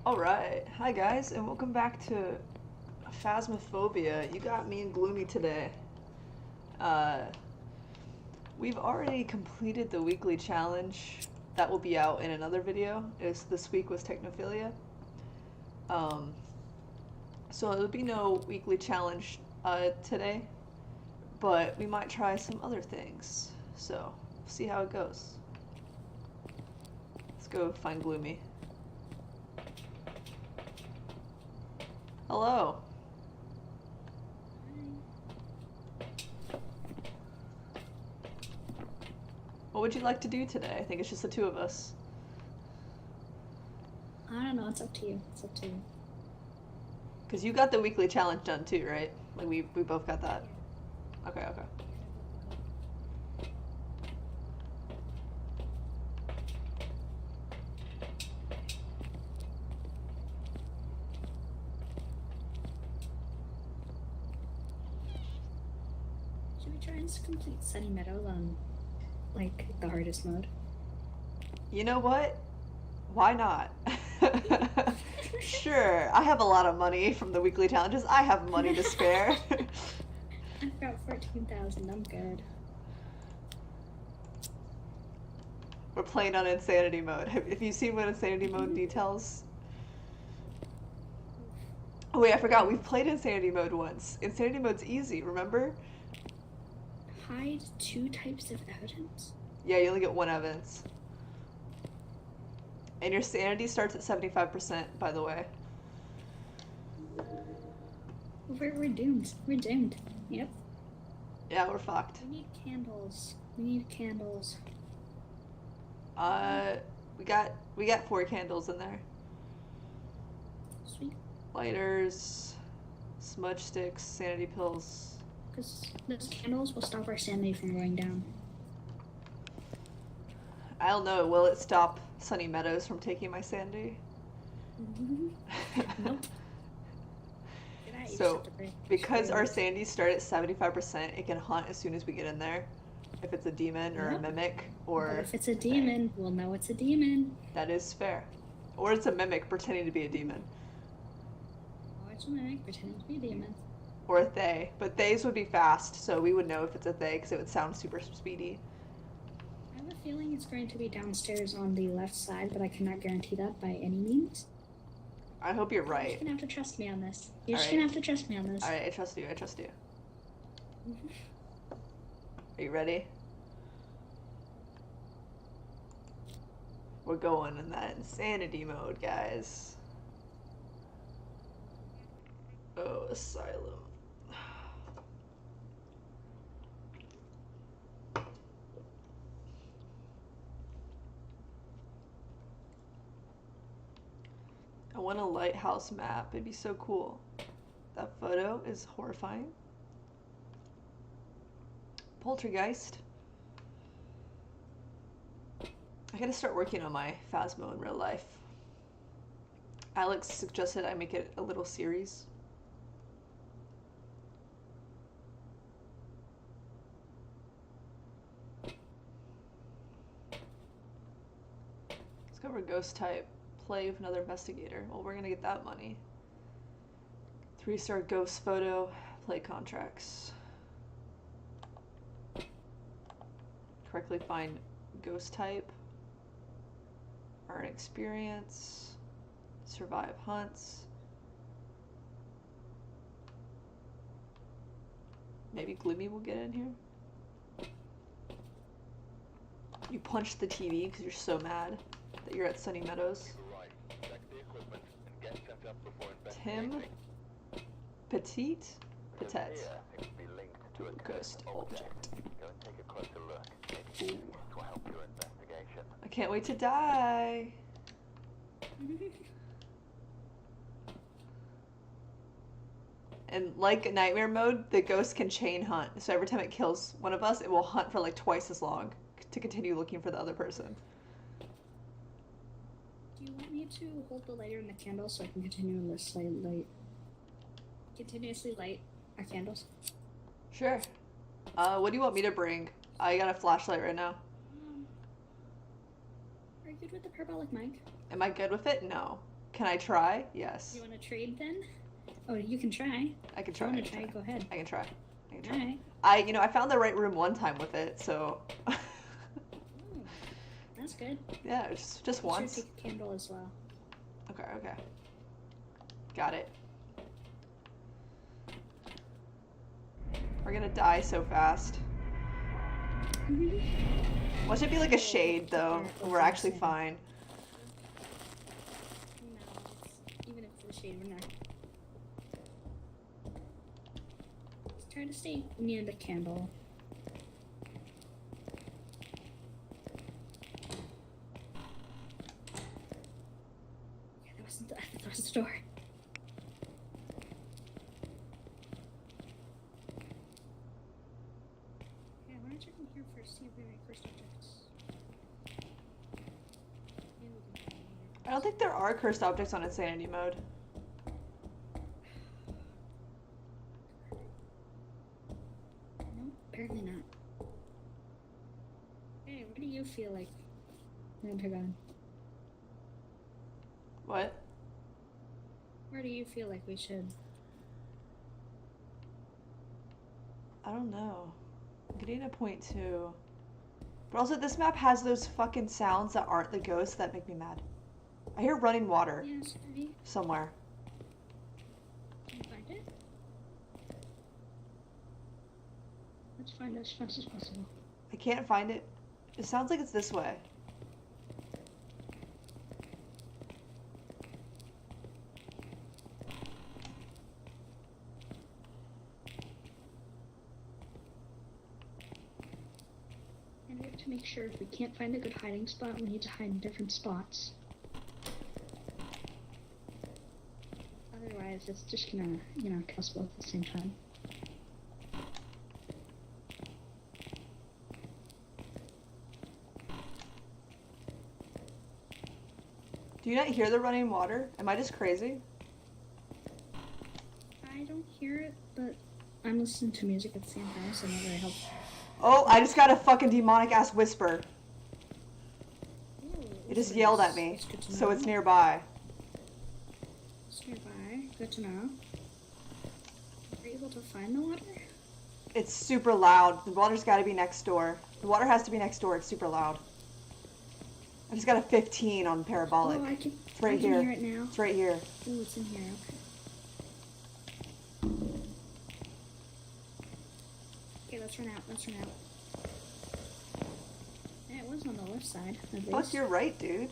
Alright, hi guys, and welcome back to Phasmophobia. You got me and Gloomy today. Uh, we've already completed the weekly challenge. That will be out in another video. This week was Technophilia. Um, so there'll be no weekly challenge today, but we might try some other things. So, see how it goes. Let's go find Gloomy. Hello. What would you like to do today? I think it's just the two of us. I don't know, it's up to you. It's up to you. Because you got the weekly challenge done too, right? Like we both got that. Okay, okay. Should we try and complete Sunny Meadows on, like, the hardest mode? You know what? Why not? Sure, I have a lot of money from the weekly challenges. I have money to spare. I've got 14,000, I'm good. We're playing on insanity mode. Have you seen what insanity mode details? Oh wait, I forgot. We've played insanity mode once. Insanity mode's easy, remember? Hide 2 types of evidence? Yeah, you only get 1 evidence. And your sanity starts at 75%, by the way. We're doomed. We're doomed. Yep. Yeah, we're fucked. We need candles. We need candles. We got 4 candles in there. Sweet. Lighters, smudge sticks, sanity pills. Because those candles will stop our sanity from going down. I don't know, will it stop Sunny Meadows from taking my sanity? Nope. So, because our sandies start at 75%, it can hunt as soon as we get in there. If it's a demon or a mimic, or... But if it's a demon, we'll know it's a demon. That is fair. Or it's a mimic pretending to be a demon. Or it's a mimic pretending to be a demon. Or a they. But theys would be fast, so we would know if it's a they, because it would sound super speedy. I have a feeling it's going to be downstairs on the left side, but I cannot guarantee that by any means. I hope you're right. You're just gonna have to trust me on this. You're just gonna have to trust me on this. Alright, I trust you, I trust you. Are you ready? We're going in that insanity mode, guys. Oh, asylum. I want a lighthouse map. It'd be so cool. That photo is horrifying. Poltergeist. I gotta start working on my Phasmo in real life. Alex suggested I make it a little series. Discover ghost type. Play with another investigator. Well, we're gonna get that money. 3-star ghost photo. Play contracts. Correctly find ghost type. Earn experience. Survive hunts. Maybe Gloomy will get in here. You punched the TV because you're so mad that you're at Sunny Meadows. Tim Petite Petite Ghost object. Ooh. I can't wait to die. And like nightmare mode, the ghost can chain hunt. So every time it kills one of us, it will hunt for like twice as long to continue looking for the other person. Do you want me to hold the lighter in the candle so I can continuously light our candles? Sure. What do you want me to bring? I got a flashlight right now. Are you good with the parabolic mic? Am I good with it? No. Can I try? Yes. You want to trade then? Oh, you can try. I can try. If you want to try, go ahead. I can try. I can try. Alright. I found the right room one time with it, so. Oh, that's good. Yeah, just once. Sure, take a candle as well. Okay. Got it. We're gonna die so fast. Watch it be like a shade, though, and we're actually fine. No, even if it's a shade, we're not. Let's try to stay near the candle. Yeah, that wasn't the door. Yeah, why don't you come here first? See if we make first objects. Maybe we can find them. I don't think there are cursed objects on insanity mode. No, apparently not. Hey, what do you feel like? What? Where do you feel like we should? I don't know. I'm getting a point too. But also, this map has those fucking sounds that aren't the ghosts that make me mad. I hear running water Yes, maybe. somewhere. Can you find it? Let's find it as fast as possible. I can't find it. It sounds like it's this way. And we have to make sure if we can't find a good hiding spot, we need to hide in different spots. Otherwise, it's just gonna, kill us both at the same time. Do you not hear the running water? Am I just crazy? I don't hear it, but I'm listening to music at the same time, so not very helpful. Oh, I just got a fucking demonic ass whisper. Ooh, It just nice. yelled at me. That's good to So know. it's nearby. It's nearby. Good to know. Are you able to find the water? It's super loud. The water's gotta be next door. The water has to be next door. It's super loud. I just got a 15 on parabolic. Oh, I can, It's right I can here. hear it now. It's right here. Ooh, it's in here. Okay, let's run out. Yeah, it was on the left side, at least. Fuck, you're right, dude. It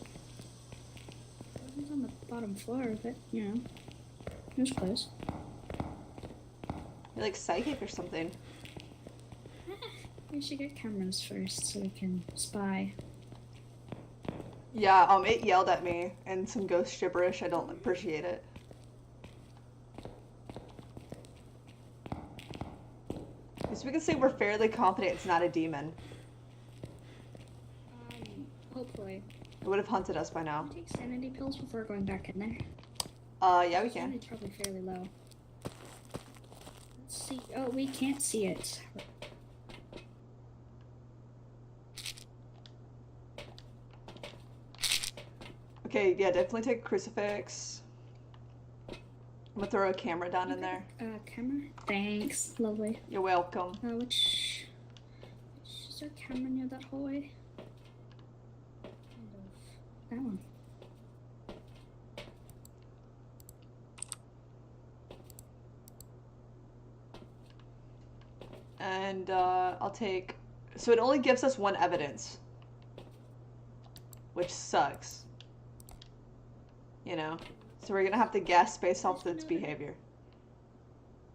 wasn't on the bottom floor, but, it was close. You're like psychic or something. We should get cameras first so we can spy. Yeah, it yelled at me and some ghost gibberish. I don't appreciate it. So we can say we're fairly confident it's not a demon. Hopefully. It would have hunted us by now. Can we take sanity pills before going back in there? Yeah, we can. Sanity's probably fairly low. Let's see. Oh, we can't see it. Okay, yeah, definitely take a crucifix. I'm gonna throw a camera down in there. Camera? Thanks. Lovely. You're welcome. Which is there a camera near that hallway? Kind of. That one. And I'll take. So it only gives us one evidence, which sucks. So we're gonna have to guess based off its behavior.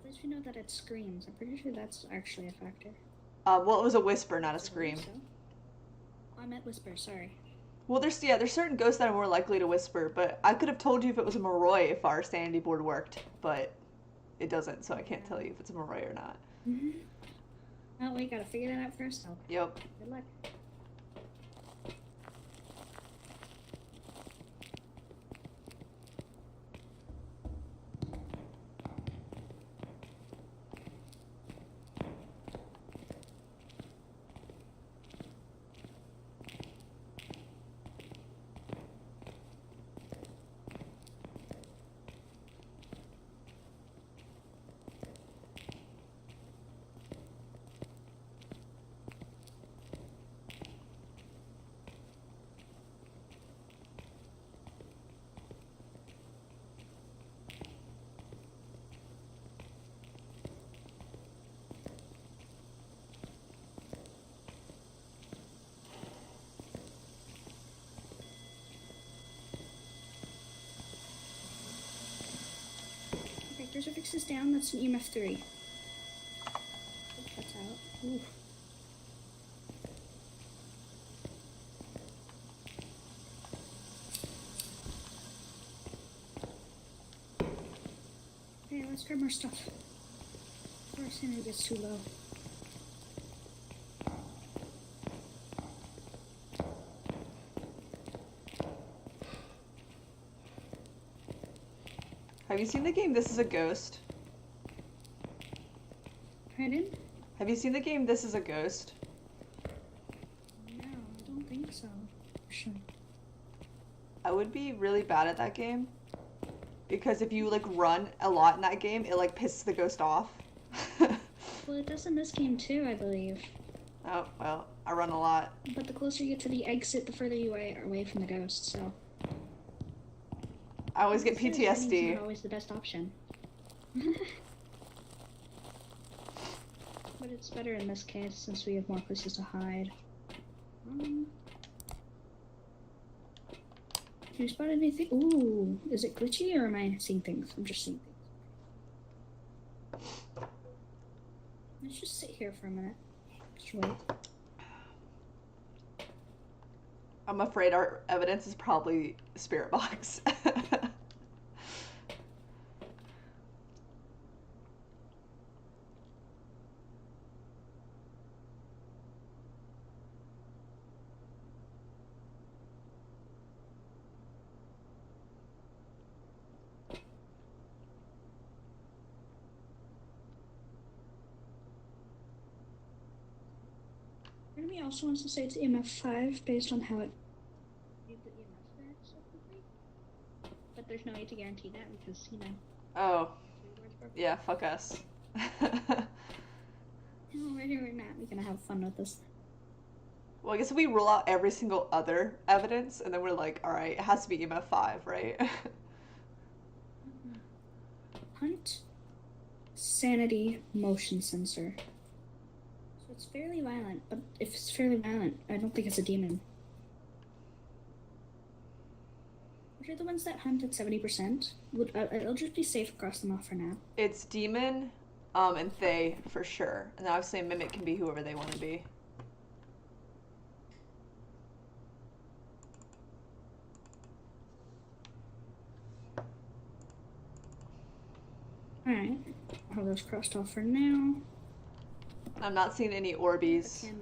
At least we know that it screams. I'm pretty sure that's actually a factor. Well, it was a whisper, not a scream. So? I meant whisper, sorry. Well, there's certain ghosts that are more likely to whisper, but I could have told you if it was a Moroi if our sanity board worked, but it doesn't, so I can't tell you if it's a Moroi or not. Oh, we gotta figure that out first. Yep. Good luck. Crucifix is down. That's an EMF 3. Cuts out. Ooh. Okay, let's grab more stuff. Before our sanity gets too low. Have you seen the game This Is a Ghost? Pardon? Have you seen the game This Is a Ghost? No, I don't think so. Sure. I would be really bad at that game. Because if you like run a lot in that game, it like pisses the ghost off. Well, it does in this game too, I believe. Oh, well, I run a lot. But the closer you get to the exit, the further you are away from the ghost, so... I always get It's PTSD. not always the best option. But it's better in this case, since we have more places to hide. Have you spotted anything? Ooh, is it glitchy, or am I seeing things? I'm just seeing things. Let's just sit here for a minute. Just wait. I'm afraid our evidence is probably spirit box. Enemy also wants to say it's EMF 5 based on how it made the EMF back so quickly. But there's no way to guarantee that because, you know. Oh. Yeah, fuck us. No, right here, we're not. We're gonna have fun with this. Well, I guess we rule out every single other evidence, and then we're like, alright, it has to be EMF 5, right? Hunt sanity motion sensor. So it's fairly violent, but if it's fairly violent, I don't think it's a demon. What are the ones that hunt at 70%? I'll just be safe across them off for now. It's demon, and they, for sure. And then obviously mimic can be whoever they want to be. Alright. All those crossed off for now. I'm not seeing any Orbeez.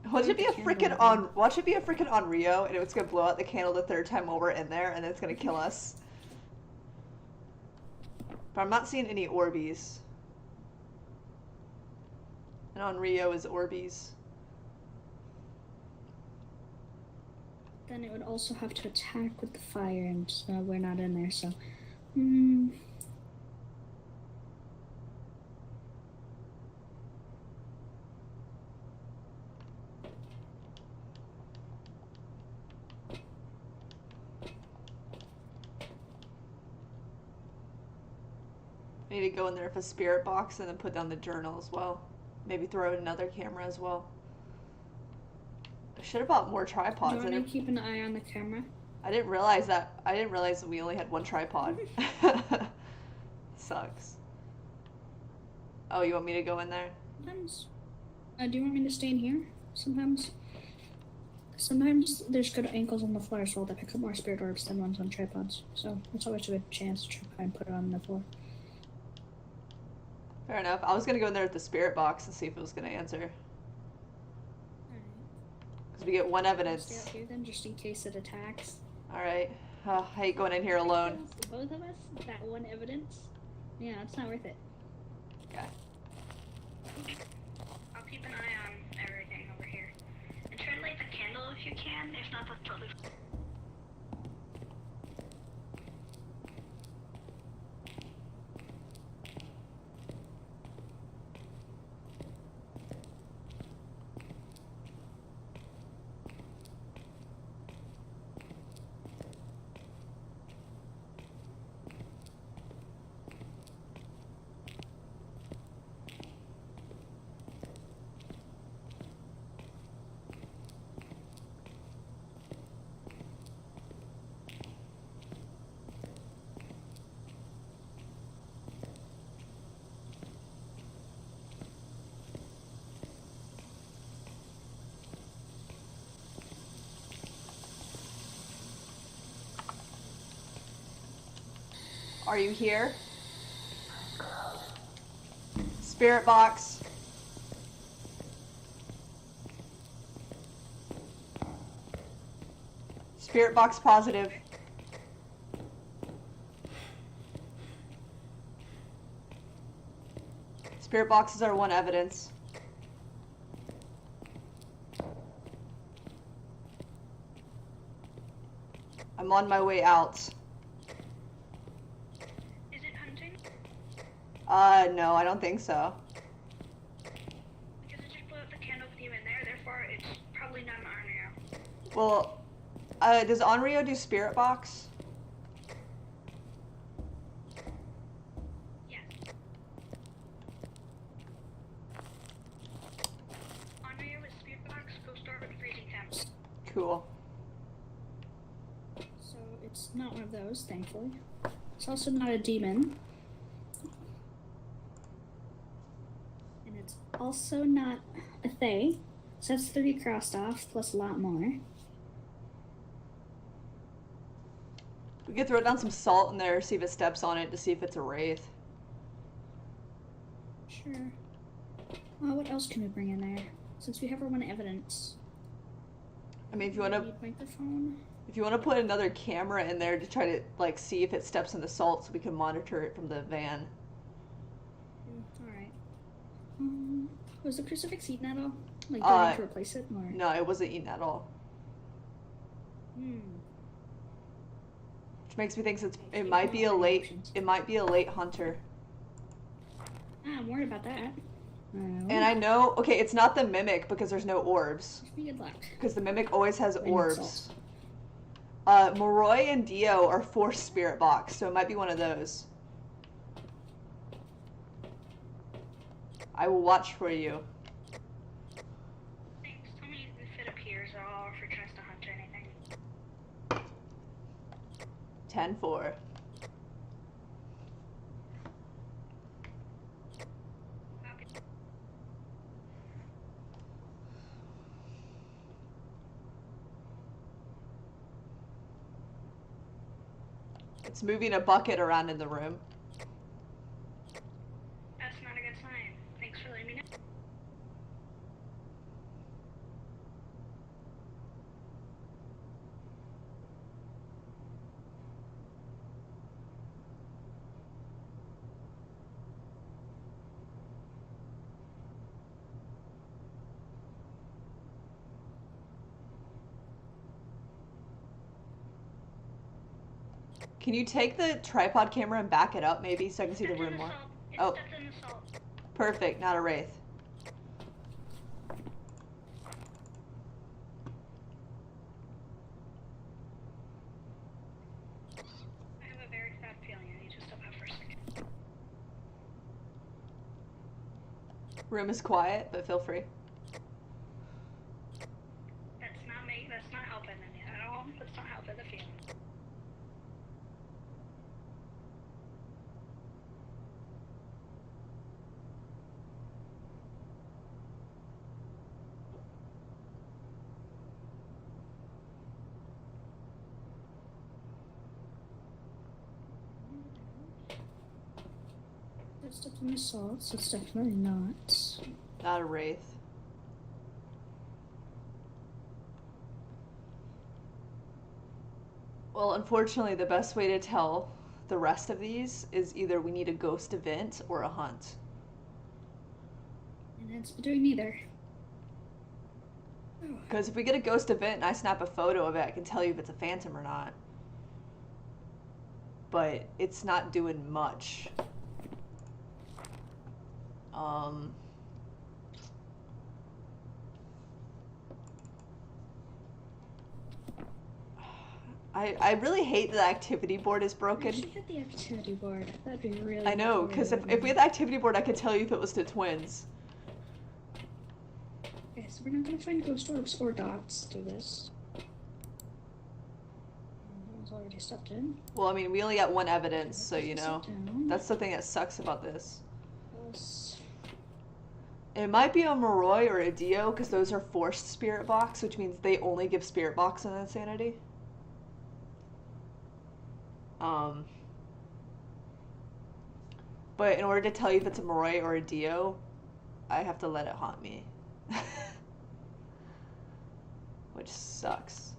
Watch Where's it be the a candle freaking again? watch it be a freaking on Rio, and it's gonna blow out the candle the third time while we're in there, and then it's gonna kill us. But I'm not seeing any Orbeez. And on Rio is Orbeez. Then it would also have to attack with the fire, and we're not in there, so... I need to go in there with a spirit box and then put down the journal as well. Maybe throw in another camera as well. I should have bought more tripods. Do you want to keep an eye on the camera? I didn't realize that. I didn't realize that we only had one tripod. Sucks. Oh, you want me to go in there? Sometimes. Do you want me to stay in here? Sometimes. Sometimes there's good ankles on the floor as well that pick up more spirit orbs than ones on tripods. So it's always a good chance to try and put it on the floor. Fair enough. I was gonna go in there with the spirit box and see if it was gonna answer. Alright. Because we get one Stay evidence. out here then, just in case it attacks. Alright. I hate going in here alone. Both of us? That one evidence? Yeah, it's not worth it. Okay. I'll keep an eye on everything over here. And try to light the candle if you can. If not, that's totally fine. Are you here? Spirit box. Spirit box positive. Spirit boxes are one evidence. I'm on my way out. Is it hunting? No, I don't think so. Because it just blew up the candle with you in there, therefore it's probably not an Arneo. Well, does Onryo do spirit box? Yes. Arneo is spirit box, ghost orb, and freezing temps. Cool. So it's not one of those, thankfully. It's also not a demon. And it's also not a Fae. So that's 30 crossed off, plus a lot more. We could throw down some salt in there, see if it steps on it, to see if it's a wraith. Sure. What else can we bring in there? Since we have our one evidence. I mean, if you want to, Microphone. if you want to put another camera in there to try to like see if it steps in the salt, so we can monitor it from the van. All right. Was the crucifix eaten at all? Like, do we need to replace it, or? No, it wasn't eaten at all. Which makes me think it might be a late hunter. I'm worried about that. And I know, okay, it's not the mimic because there's no orbs. Wish me good luck. Because the mimic always has Rain orbs. Moroi and Dio are forced spirit box, so it might be one of those. I will watch for you. Thanks. Tell me if it appears at all, or if it tries to hunt anything. 10-4. Copy. It's moving a bucket around in the room. That's not a good sign. Thanks for letting me know. Can you take the tripod camera and back it up maybe so I can see the room more? Oh, Stepped in the salt. perfect, not a wraith. I have a very bad feeling I need to step out for a second. Room is quiet, but feel free. That's not helping any at all. That's not helping the feeling. It's stepped in the salt, so it's definitely not. Not a wraith. Well, unfortunately, the best way to tell the rest of these is either we need a ghost event or a hunt. And it's doing neither. Because if we get a ghost event and I snap a photo of it, I can tell you if it's a phantom or not. But it's not doing much. I really hate that the activity board is broken. I should get the activity board. That'd be really. I know, because if we had the activity board, I could tell you if it was the twins. Okay, so we're not gonna find ghost orbs or dots through this. No one's already stepped in. Well, I mean, we only got one evidence, so you know. Sit down. That's the thing that sucks about this. Plus, It might be a Moroi or a Dio, because those are forced spirit box, which means they only give spirit box and insanity. But in order to tell you if it's a Moroi or a Dio, I have to let it haunt me. Which sucks.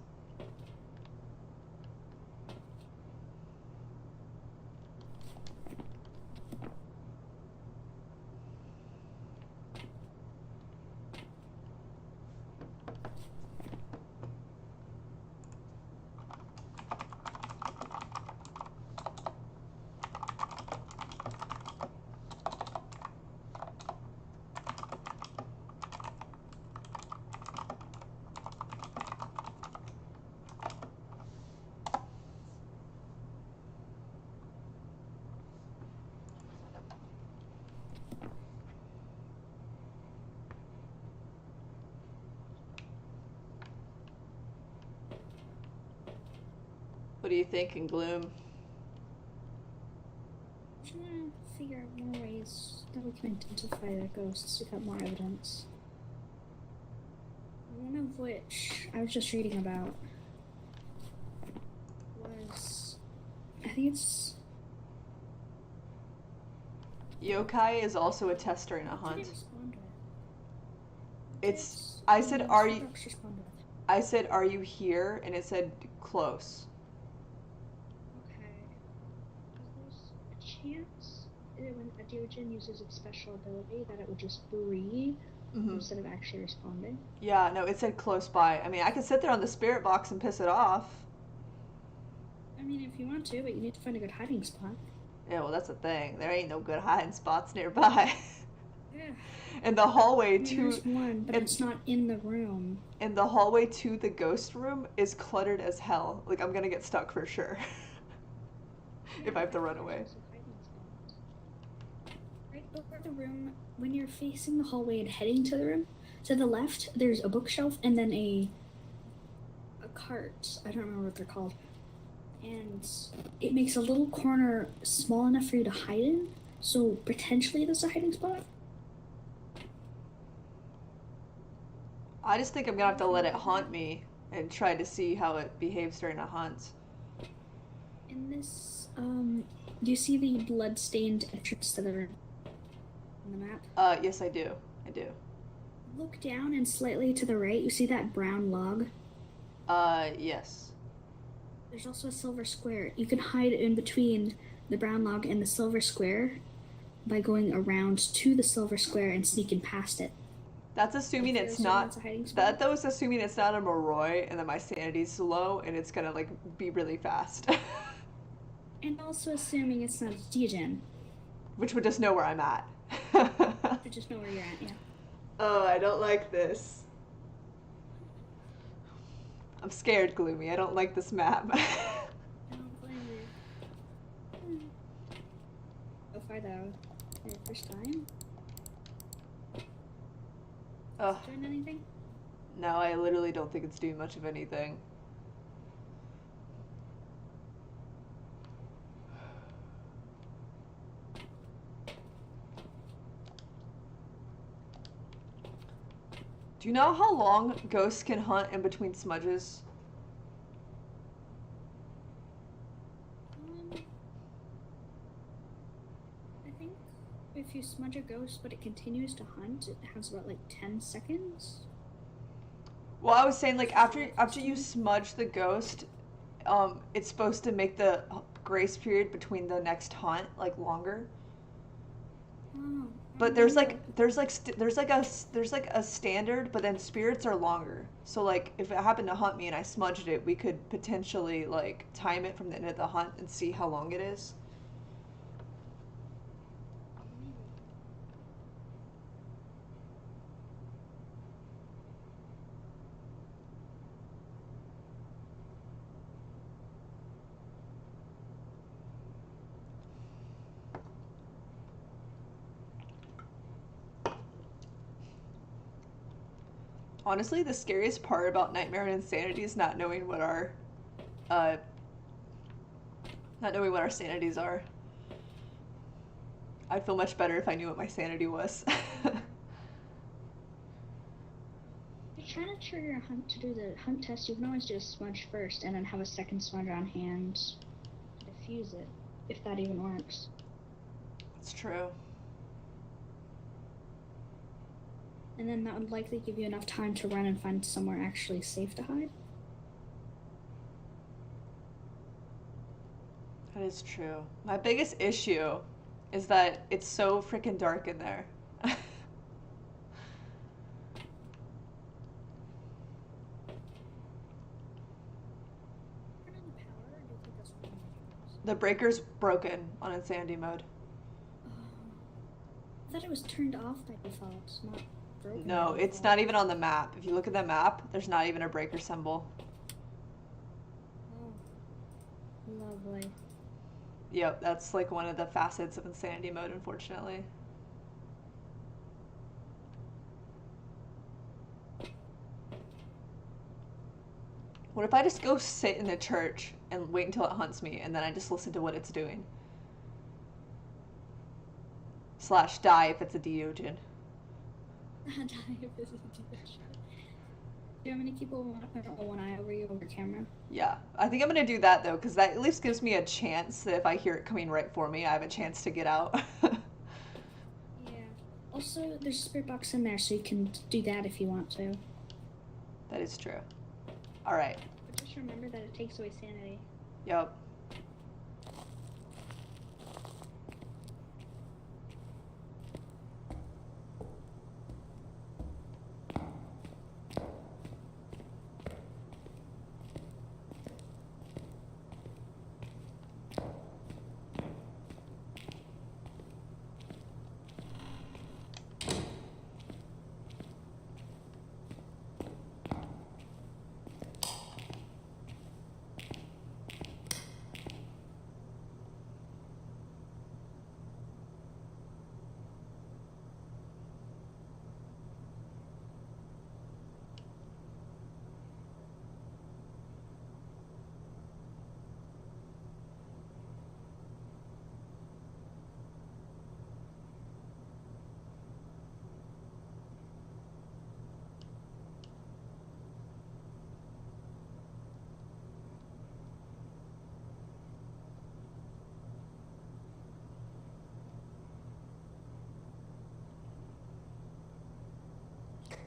What do you think in Gloom? I'm trying to figure out more ways that we can identify the ghosts without more evidence. One of which I was just reading about was, I think it's... Yokai is also a tester and a What did hunt. it respond with? It's, I said, are you, Dogs respond with? I said, are you here? And it said, close. Okay. There's a chance that when a Deogen uses its special ability that it would just breathe instead of actually responding. Yeah, no, it said close by. I mean, I could sit there on the spirit box and piss it off. I mean, if you want to, but you need to find a good hiding spot. Yeah, well, that's the thing. There ain't no good hiding spots nearby. Yeah. And the hallway I mean, to there's one, but it's not in the room. and the hallway to the ghost room is cluttered as hell. Like, I'm gonna get stuck for sure. If I have to run away. Right over the room, when you're facing the hallway and heading to the room, to the left, there's a bookshelf and then a cart. I don't remember what they're called. And it makes a little corner small enough for you to hide in, so potentially there's a hiding spot. I just think I'm gonna have to let it haunt me and try to see how it behaves during a hunt. In this, do you see the blood-stained entrance to the room on the map? Yes, I do. I do. Look down and slightly to the right, you see that brown log? Yes. There's also a silver square. You can hide in between the brown log and the silver square by going around to the silver square and sneaking past it. That's assuming it's not. That was assuming it's not a Moroi, and that my sanity's low, and it's gonna like be really fast. And also assuming it's not a Deogen. Which would just know where I'm at. To just know where you're at, yeah. Oh, I don't like this. I'm scared, Gloomy. I don't like this map. I don't blame you. So far though, for your first time? Ugh. Doing anything? No, I literally don't think it's doing much of anything. Do you know how long ghosts can hunt in between smudges? I think if you smudge a ghost but it continues to hunt, it has about like 10 seconds. Well, I was saying like after you smudge the ghost, it's supposed to make the grace period between the next hunt like longer. Oh. But there's like a standard, but then spirits are longer. So like if it happened to hunt me and I smudged it, we could potentially like time it from the end of the hunt and see how long it is. Honestly, the scariest part about Nightmare and Insanity is not knowing what our sanities are. I'd feel much better if I knew what my sanity was. If you're trying to trigger a hunt to do the hunt test, you can always do a smudge first and then have a second smudge on hand to diffuse it, if that even works. It's true. true. And then that would likely give you enough time to run and find somewhere actually safe to hide. That is true. My biggest issue is that it's so freaking dark in there. Turn on the power, or do you think that's what you want? The breaker's broken on insanity mode. I thought it was turned off by default, it's not broken. No, by it's default. not even on the map. If you look at the map, there's not even a breaker symbol. Oh, lovely. Yep, that's like one of the facets of insanity mode, unfortunately. What if I just go sit in the church and wait until it hunts me, and then I just listen to what it's doing? Slash die if it's a Deogen. Do you want me to keep one eye over you over camera? Yeah, I think I'm gonna do that though, because that at least gives me a chance that if I hear it coming right for me, I have a chance to get out. Yeah. Also, there's a spirit box in there, so you can do that if you want to. That is true. Alright. But just remember that it takes away sanity. Yep.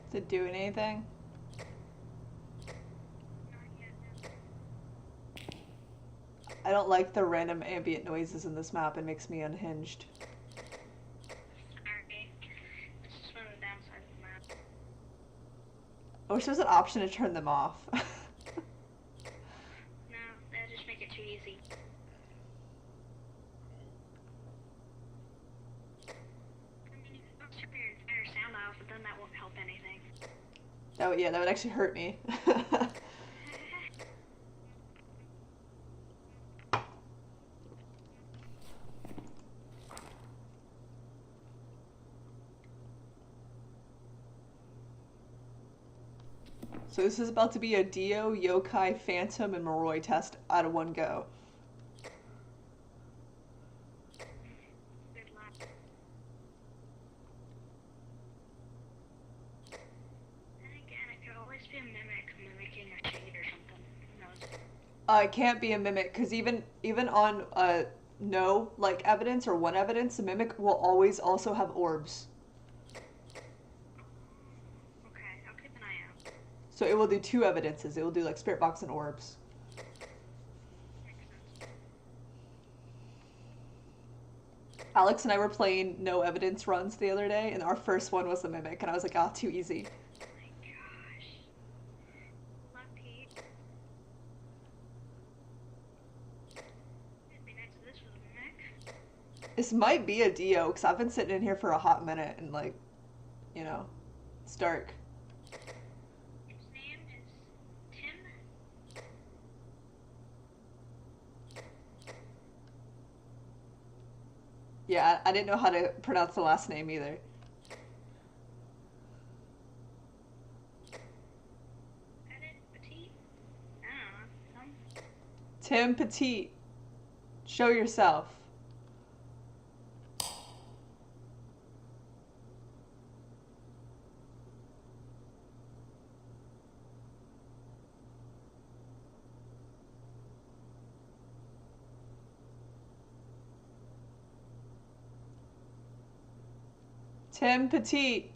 Is it doing anything? I don't like the random ambient noises in this map. It makes me unhinged. Sorry. It's just one of the downsides of the map. I wish there was an option to turn them off. No, that just make it too easy. I mean, you can turn your entire sound off, but then that won't help anything. Yeah, that would actually hurt me. So this is about to be a Dio, Yokai, Phantom, and Moroi test out of one go. Good luck. Then again, it could always be a mimic mimicking a shade or something. Who knows? It can't be a mimic because even on no like evidence or one evidence, a mimic will always also have orbs. Okay, I'll keep an eye out. So it will do two evidences. It will do like spirit box and orbs. Makes sense. Alex and I were playing no evidence runs the other day, and our first one was the mimic, and I was like, ah, too easy. Oh my gosh. Lucky. It'd be nice if this was a mimic. This might be a Dio because I've been sitting in here for a hot minute, and like, you know, it's dark. Its name is Tim. Yeah, I didn't know how to pronounce the last name either. Edit Petite? I don't know. Some Tim Petit, show yourself. Tim Petite.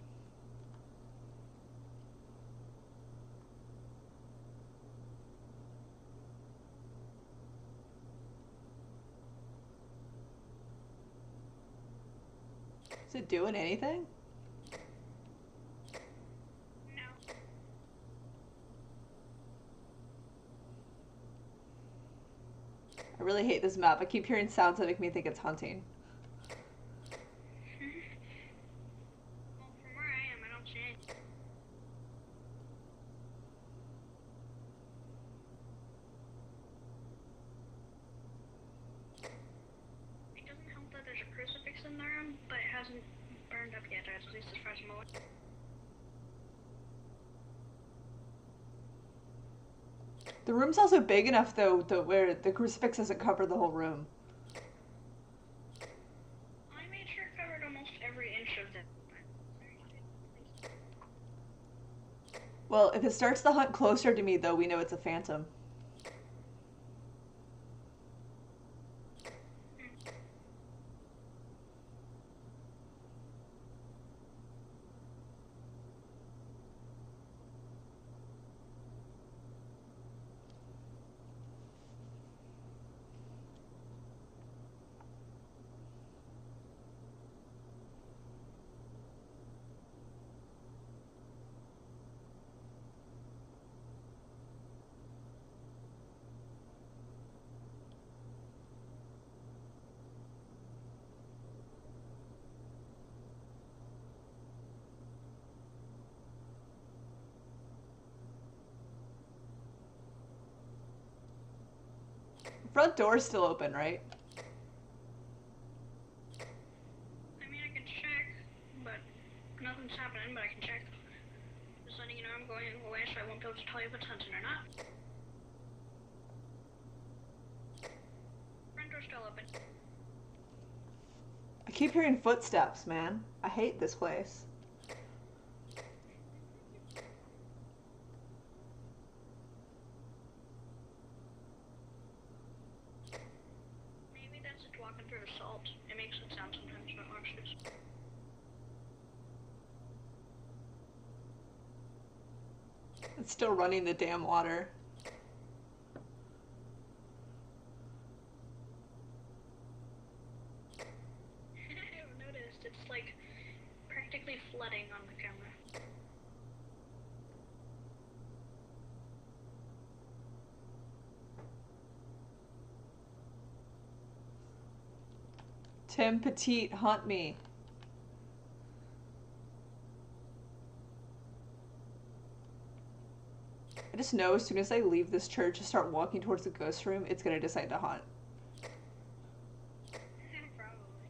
Is it doing anything? No. I really hate this map. I keep hearing sounds that make me think it's hunting. Well, from where I am, I don't see anything. It doesn't help that there's a crucifix in the room, but it hasn't burned up yet, at least as far as I'm aware. The room's also big enough though, where the crucifix doesn't cover the whole room. I made sure it covered almost every inch of it. Well, if it starts the hunt closer to me though, we know it's a phantom. Front door's still open, right? I mean, I can check, but nothing's happening, but I can check. Just letting you know I'm going away, so I won't be able to tell you if it's hunting or not. Front door's still open. I keep hearing footsteps, man. I hate this place. Maybe that's it walking through the salt. It makes it sound sometimes, but watch this. It's still running the damn water. I've noticed it's like practically flooding on the camera. Tim Petite, hunt me. I just know as soon as I leave this church and start walking towards the ghost room, it's gonna decide to hunt. Probably.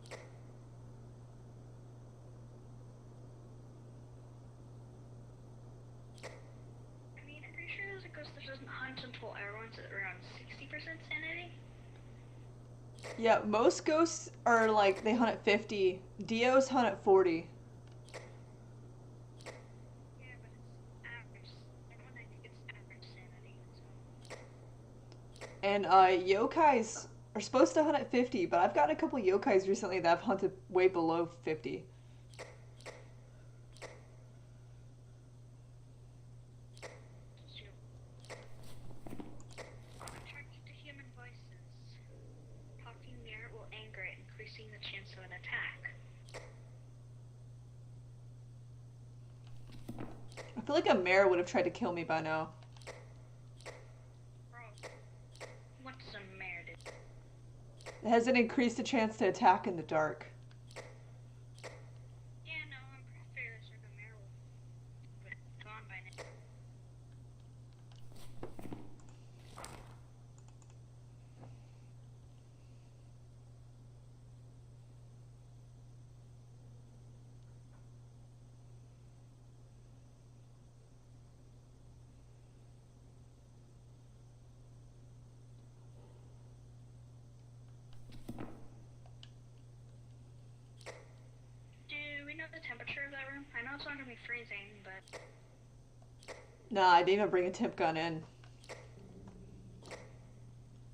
I mean, I'm pretty sure there's a ghost that doesn't hunt until everyone's at around 60% sanity. Yeah, most ghosts are like, they hunt at 50. Dios hunt at 40. Yeah, but it's average. Everyone, I think it's average sanity. So. And yokais are supposed to hunt at 50, but I've gotten a couple yokais recently that have hunted way below 50. Attract to human voices. Talking near it will anger it, increasing the chance of an attack. I feel like a mare would have tried to kill me by now. Bro, what does a mare do? It has an increased chance to attack in the dark. Yeah, no, I'm fairly certain a mare would have gone by now. Do we know the temperature of that room? I know it's not gonna be freezing, but Nah, I didn't even bring a temp gun in.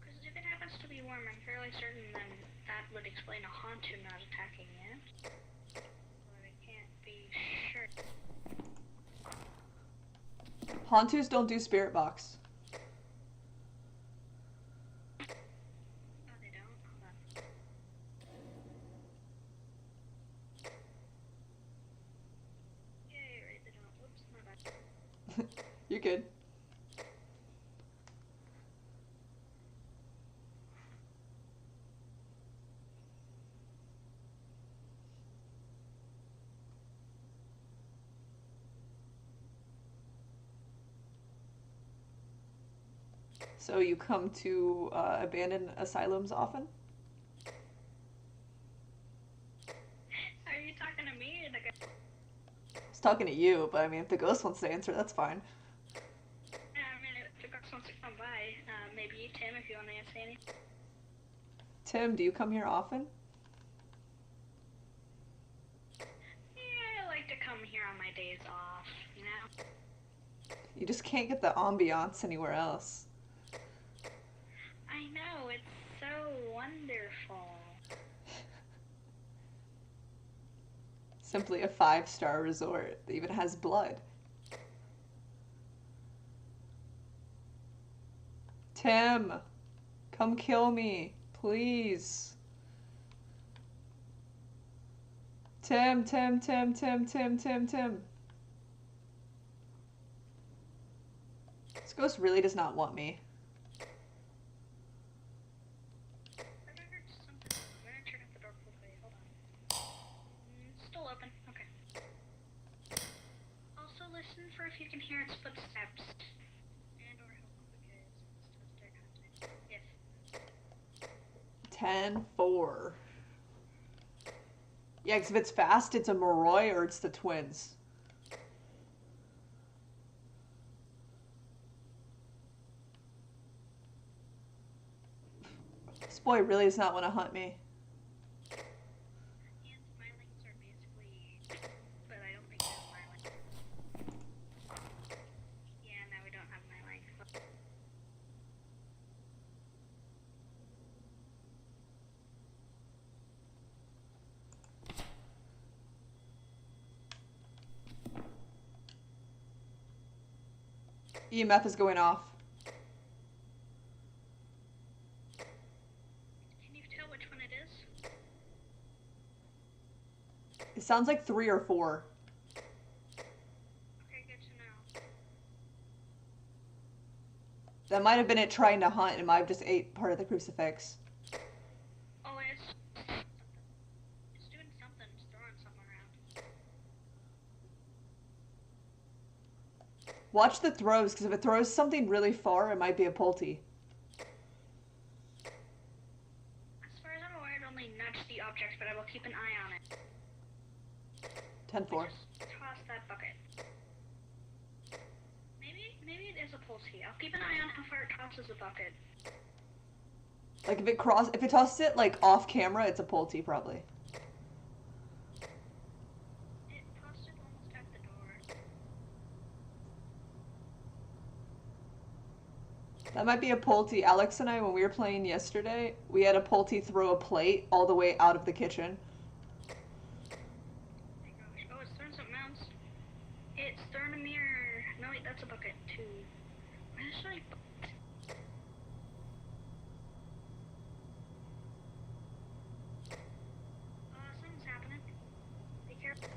because if it happens to be warm, I'm fairly certain then that would explain a Hantu not attacking it. So they can't Hontus don't do spirit box. Oh, they don't? Hold on. Yeah, you're right, they don't. Whoops, my bad. You're good. So you come to abandoned asylums often? Are you talking to me or the guy? I was talking to you, but I mean, if the ghost wants to answer, that's fine. Yeah, I mean, if the ghost wants to come by, maybe Tim, if you want to say anything. Tim, do you come here often? Yeah, I like to come here on my days off, you know? You just can't get the ambiance anywhere else. I know, it's so wonderful. Simply a 5-star resort that even has blood. Tim, come kill me, please. Tim. This ghost really does not want me. I heard something. I'm gonna turn up the door quickly. Hold on. It's still open. Okay. Also, listen for if you can hear its footsteps. And or help because it's their content. If. 10-4. Yeah, because if it's fast, it's a Moroi or it's the twins. This boy really does not want to hunt me. And smilings are basically. But I don't think they're smiling. Yeah, no, we don't have smiling. EMF is going off. Can you tell which one it is? It sounds like 3 or 4. Okay, good to know. That might have been it trying to hunt and might have just ate part of the crucifix. Oh, it's doing something. It's throwing something around. Watch the throws, because if it throws something really far, it might be a Pulte. As far as I'm aware, it only nudged the object, but I will keep an eye on it. 10-4. Just toss that bucket. Maybe it is a pulse key. I'll keep an eye on how far it tosses the bucket. Like if it tosses it like off camera, it's a Pulte probably. It tossed it almost at the door. That might be a Pulte. Alex and I, when we were playing yesterday, we had a Pulte throw a plate all the way out of the kitchen. Oh my gosh. Oh, it's throwing something else. It's throwing a mirror. No, wait, that's a bucket too. Why is there like buckets? Something's happening. Be careful.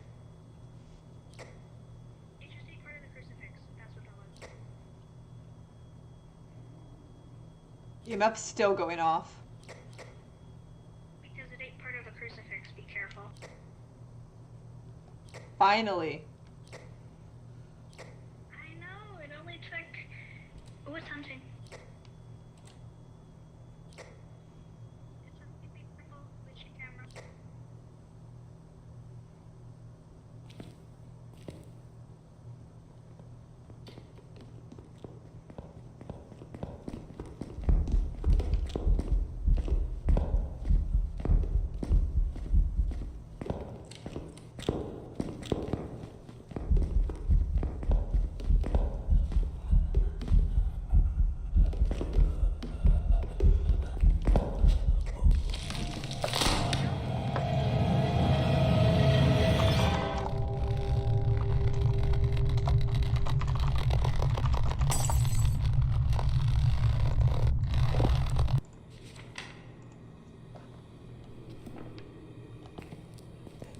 It just ate part of the crucifix. That's what that was. EMF's still going off. Because it ate part of the crucifix. Be careful. Finally. I know, it only took. Oh, it's hunting. It's hunting. Be careful. Switch the camera.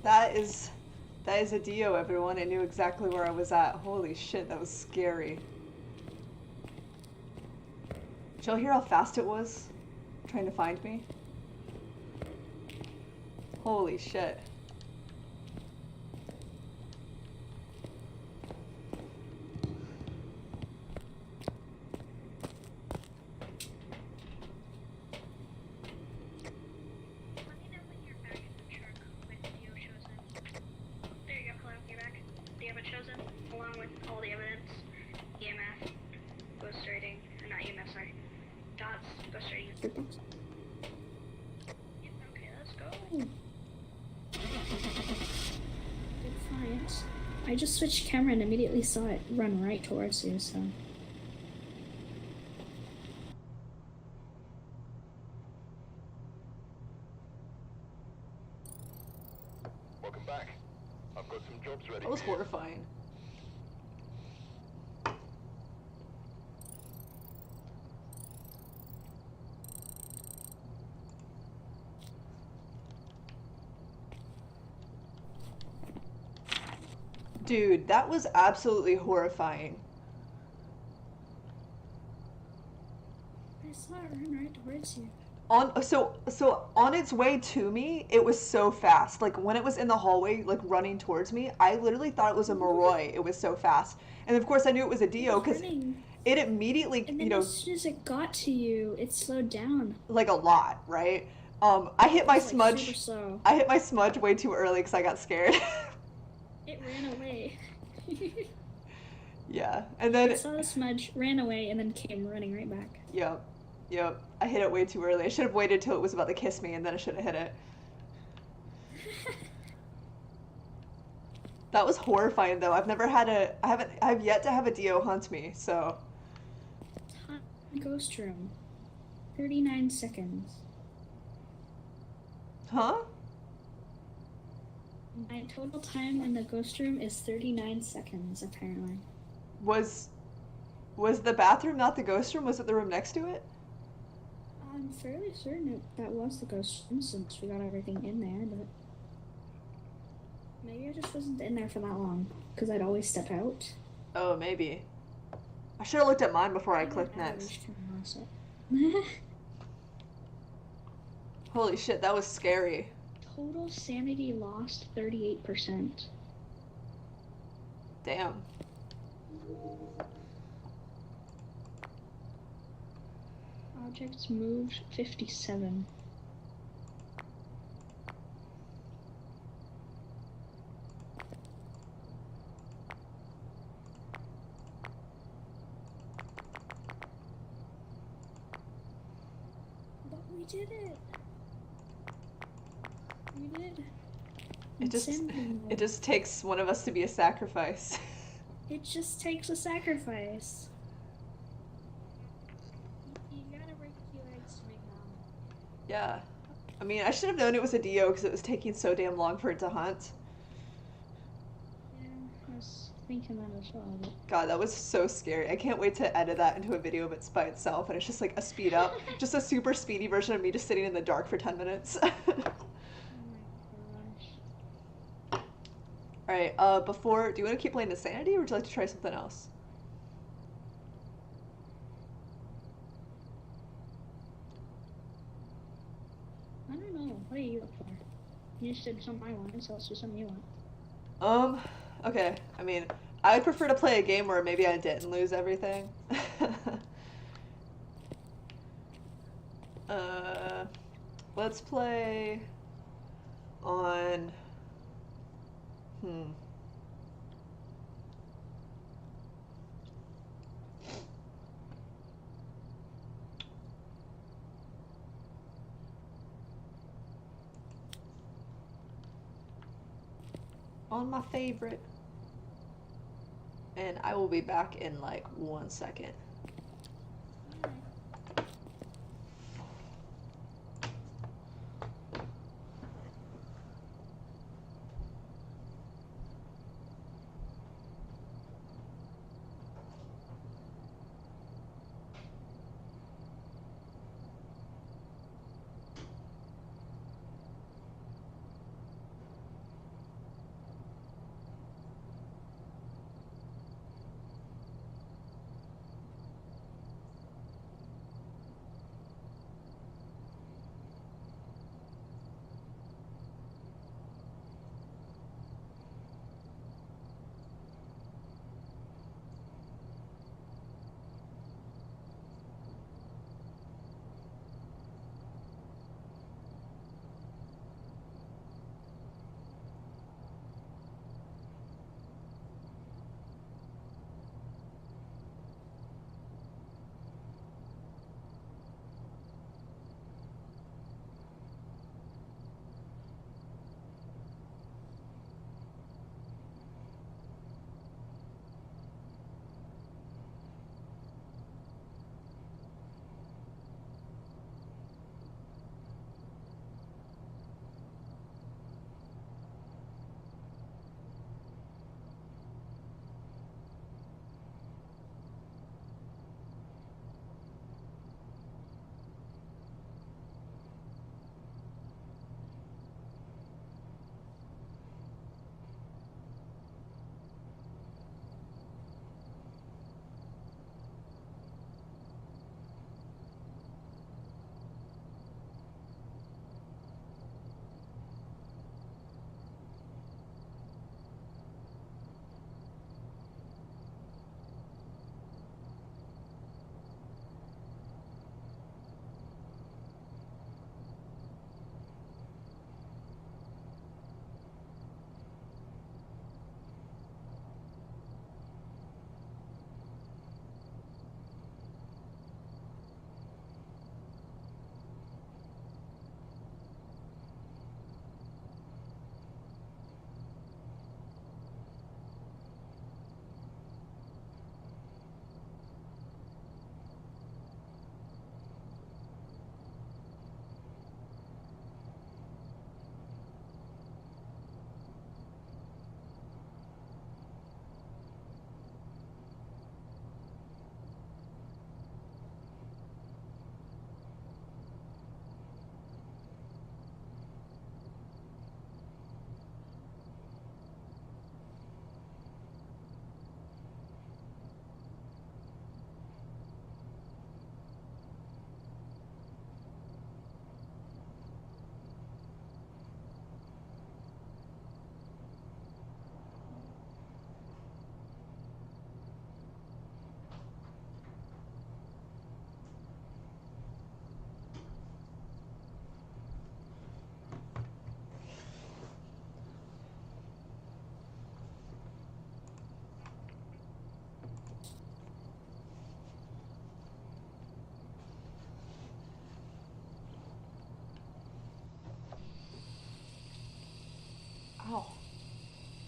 That is a Dio, everyone. I knew exactly where I was at. Holy shit, that was scary. Did y'all hear how fast it was? Trying to find me? Holy shit. Let me know when you're back in the truck with Dio chosen. There you go, hello, you're back. Do you have it chosen? Along with all the evidence, EMF, ghost rating, or not EMF, sorry. Dots, ghost rating. Good box. Yep, okay, let's go. Good find. I just switched camera and immediately saw it run right towards you, so. Welcome back. I've got some jobs ready. That was horrifying. Dude, that was absolutely horrifying. I saw it run right towards you. So on its way to me, it was so fast. Like when it was in the hallway, like running towards me, I literally thought it was a Moroi. It was so fast, and of course I knew it was a Dio because it immediately, And then you know, as soon as it got to you, it slowed down. like a lot, right? I hit my It was, like, smudge. super slow. I hit my smudge way too early because I got scared. It ran away. Yeah, and then It saw the smudge, ran away, and then came running right back. Yep. I hit it way too early. I should have waited till it was about to kiss me, and then I should have hit it. That was horrifying, though. I've yet to have a Dio hunt me, so. Ghost room. 39 seconds. Huh? My total time in the ghost room is 39 seconds, apparently. Was the bathroom not the ghost room? Was it the room next to it? I'm fairly certain that was the ghost room since we got everything in there, but maybe I just wasn't in there for that long because I'd always step out. Oh, maybe. I should have looked at mine before I clicked next. Holy shit, that was scary. Total sanity lost 38%. Damn. Objects moved 57. But we did it. We did. It just takes one of us to be a sacrifice. It just takes a sacrifice. You gotta break a few eggs to make an Yeah. I mean, I should have known it was a Dio because it was taking so damn long for it to hunt. Yeah, I was thinking that as well. But... God, that was so scary. I can't wait to edit that into a video of it by itself, and it's just like a speed up, just a super speedy version of me just sitting in the dark for 10 minutes. Oh my gosh. Alright, do you want to keep playing Insanity, or would you like to try something else? I don't know. What are you up for? You just did something I wanted, so let's do something you want. Okay. I mean, I would prefer to play a game where maybe I didn't lose everything. Let's play on... On my favorite. And I will be back in like 1 second.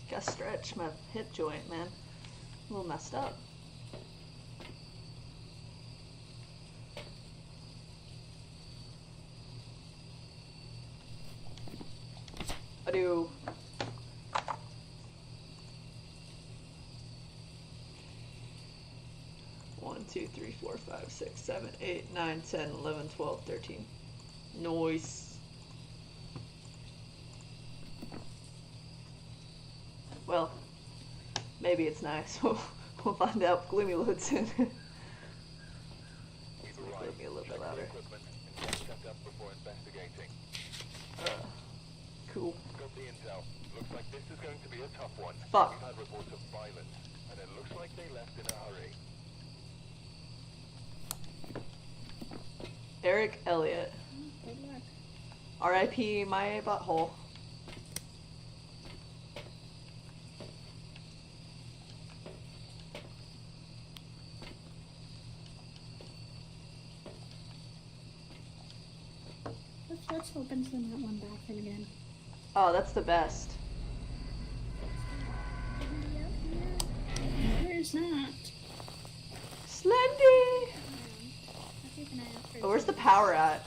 Gotta stretch my hip joint, man. A little messed up. I do. One, 2, 3, 4, 5, 6, 7, 8, 9, 10, 11, 12, 13. Nice. Well, maybe it's nice. We'll find out. Gloomy loads soon. We've Make arrived. me a little bit Check the louder. equipment and get set up before investigating. Cool. Got the intel. Looks like this is going to be a tough one. Fuck. We've had reports of violence, and it looks like they left in a hurry. Eric Elliott. Good luck. R.I.P. my butthole. Let's open some that one bathroom again. Oh, that's the best. There is not. Slendy! I'll keep an eye out for Oh, where's the power at?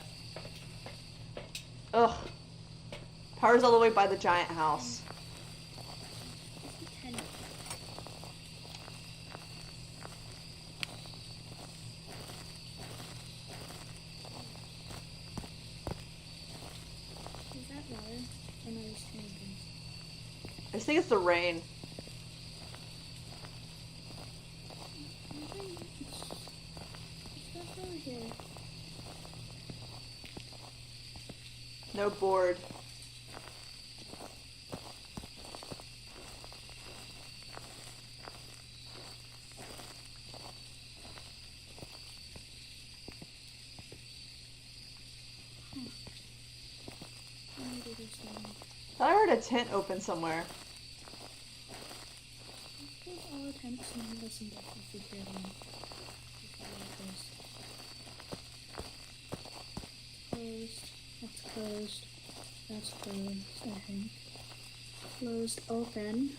Ugh. Power's all the way by the giant house. Is that water? Or no, it's turning things. I just think it's the rain. It's over here. No board. Maybe there's one. Thought I heard a tent open somewhere. Close all attempts and listen to if you hear them. Closed. That's closed. That's closed, I think. Closed, open.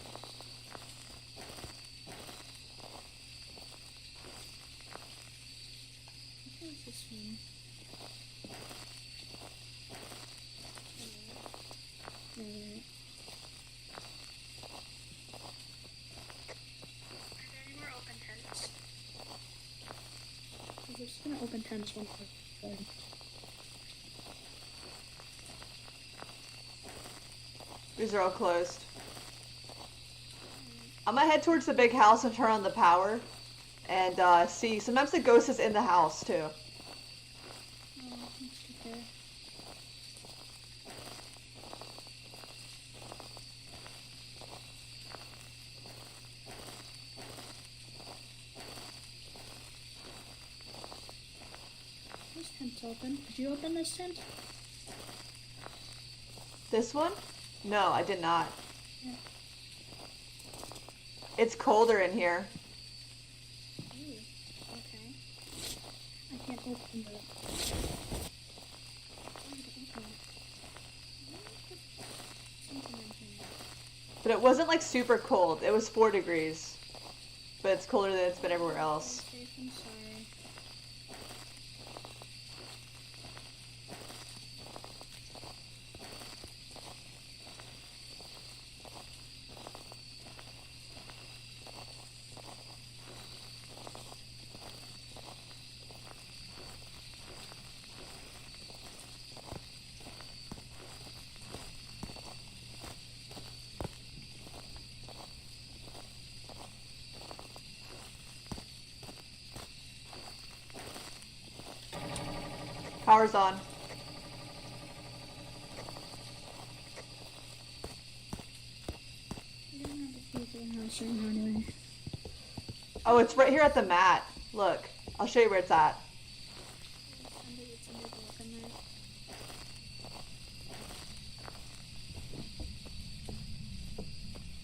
What is this one? Alright. Are there any more open tents? We're just gonna open tents one more. These are all closed. I'm gonna head towards the big house and turn on the power. And see, sometimes the ghost is in the house too. Oh, let's get there. This tent's open. Did you open this tent? This one? No, I did not. Yeah. It's colder in here. Ooh, okay. I can't open the... But it wasn't like super cold. It was 4 degrees. But it's colder than it's been everywhere else. I'm sorry. Power's on. I don't have a key to the house right now anyway. Oh, it's right here at the mat. Look, I'll show you where it's at. It's under the welcome mat.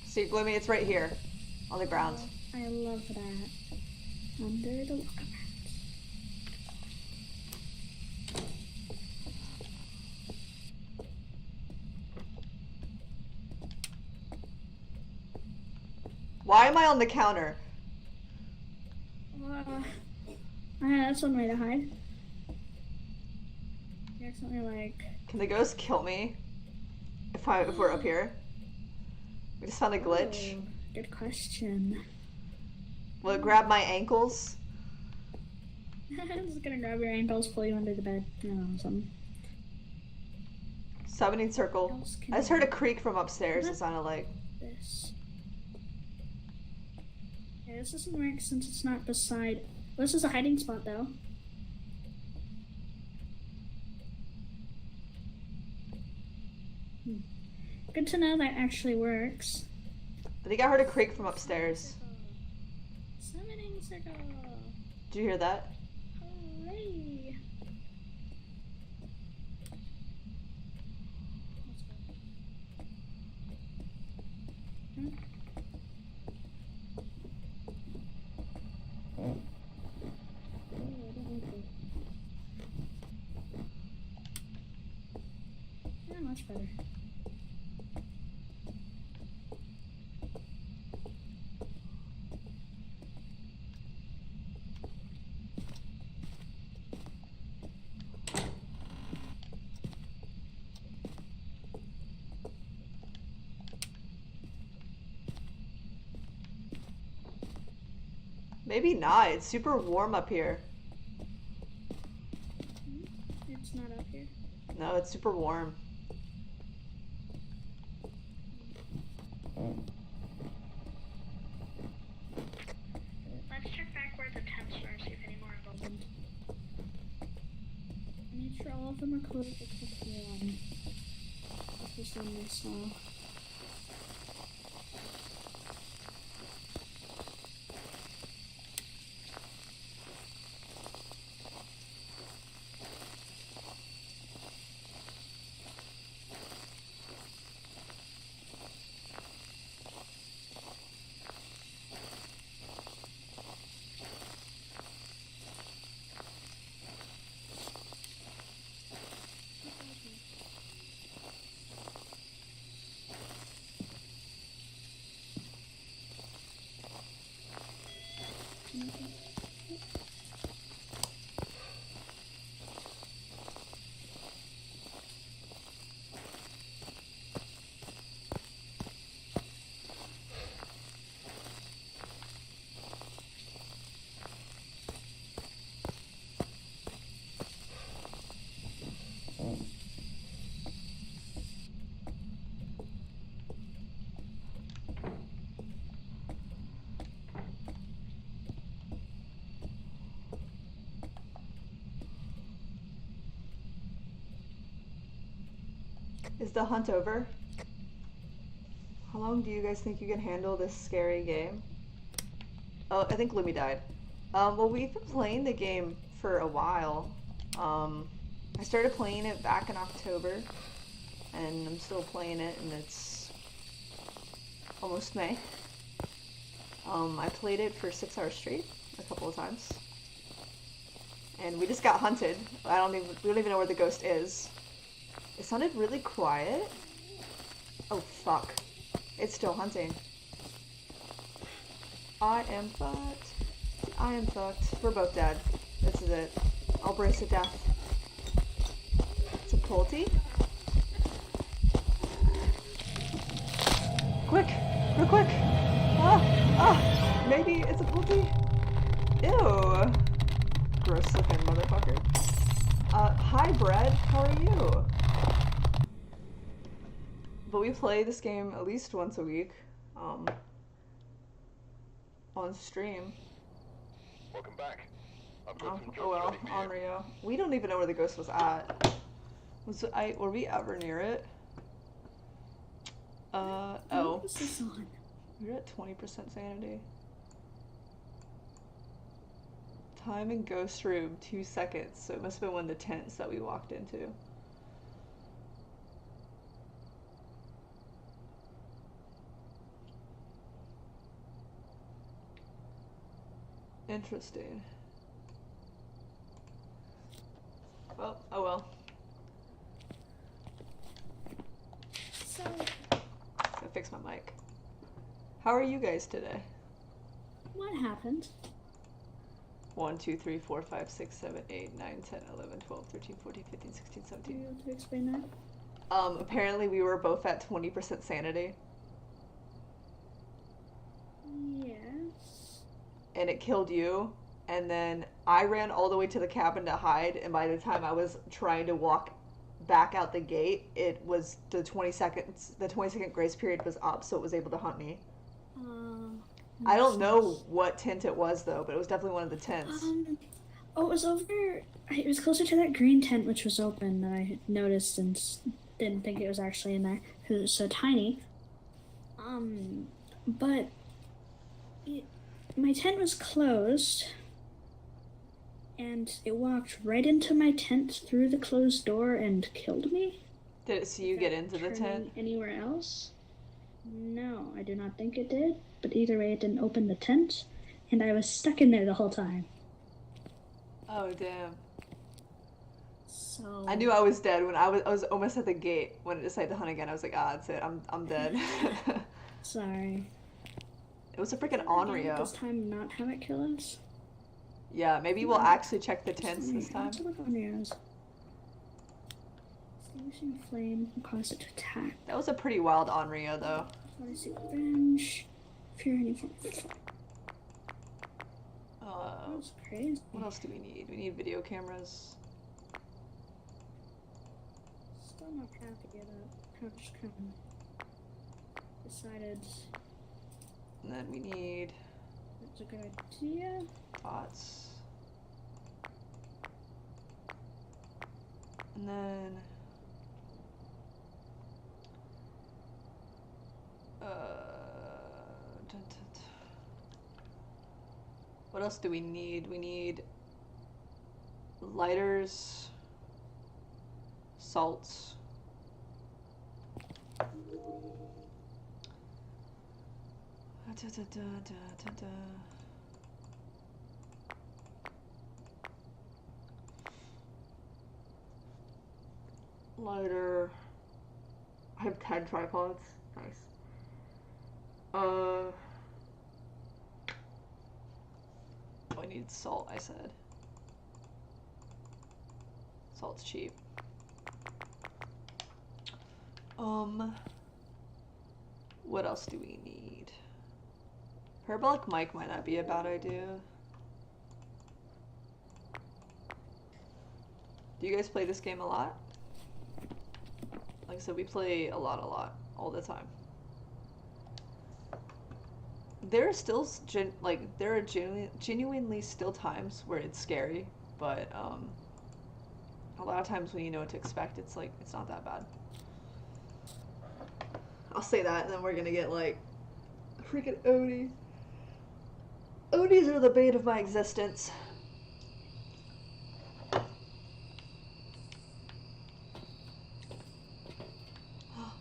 See, Gloomy, it's right here on the ground. Oh, I love that. Under the welcome mat. Why am I on the counter? That's one way to hide. You accidentally like. Can the ghost kill me? If we're up here? We just found a glitch. Oh, good question. Will it grab my ankles? I'm just gonna grab your ankles, pull you under the bed. No, something. Summoning circle. Else I just heard a can creak from upstairs. It sounded like. this. Yeah, this doesn't work since it's not beside. This is a hiding spot though. Good to know that actually works. I think I heard a creak from upstairs. Summoning circle. Did you hear that? Hooray! Hmm? Oh, I don't like it. Yeah, much better. Maybe not. It's super warm up here. It's not up here. No, it's super warm. Let's check back where the tents were, see if any more have opened. I made sure all of them are closed except one. This one I saw. Is the hunt over? How long do you guys think you can handle this scary game? Oh, I think Gloomy died. Well, we've been playing the game for a while. I started playing it back in October, and I'm still playing it, and it's almost May. I played it for 6 hours straight, a couple of times. And we just got hunted. We don't even know where the ghost is. It sounded really quiet. Oh, fuck. It's still hunting. I am fucked. I am fucked. We're both dead. This is it. I'll brace to death. It's a Pulte? Quick! Real quick! Maybe it's a Pulte? Ew! Gross looking motherfucker. Hi Brad, how are you? But we play this game at least once a week, on stream. Welcome back. I've got some Oh jobs well, ready for on you. Rio. We don't even know where the ghost was at. Were we ever near it? Oh. What was this on? We're at 20% sanity. Time in ghost room, 2 seconds. So it must have been one of the tents that we walked into. Interesting. Well, oh well. So, Gotta fix my mic. How are you guys today? What happened? 1, 2, 3, 4, 5, 6, 7, 8, 9, 10, 11, 12, 13, 14, 15, 16, Are 17. you able to explain that? Apparently we were both at 20% sanity. Yes. And it killed you. And then I ran all the way to the cabin to hide. And by the time I was trying to walk back out the gate, it was the 20 seconds. The 20-second grace period was up, so it was able to hunt me. I don't know what tent it was though, but it was definitely one of the tents. Oh, it was over. It was closer to that green tent, which was open, that I noticed and didn't think it was actually in there because it was so tiny. But my tent was closed, and it walked right into my tent through the closed door and killed me. Did it see you get into the tent? Anywhere else? No, I do not think it did. But either way, it didn't open the tent, and I was stuck in there the whole time. Oh damn. So I knew I was dead when I was almost at the gate when it decided to hunt again. I was like, ah, that's it. I'm dead. sorry. It was a freaking This Onryo. time, not have it kill us. Yeah, maybe we'll actually check the tents this time. Let's look on Onryos. Extinguishing flame will cause it to attack. That was a pretty wild Onryo though. What is it? Revenge. Fear any form of That's crazy. What else do we need? We need video cameras. Still not happy about how just kind of decided And then we need that's a good idea. bots. And then what else do we need? We need lighters, salts. Lighter. I have 10 tripods. Nice. Oh, I need salt, I said. Salt's cheap. What else do we need? Parabolic mic might not be a bad idea. Do you guys play this game a lot? Like I said, we play a lot, all the time. There are still there are genuinely still times where it's scary, but a lot of times when you know what to expect, it's like it's not that bad. I'll say that, and then we're gonna get like freaking Odie. Odies are the bane of my existence.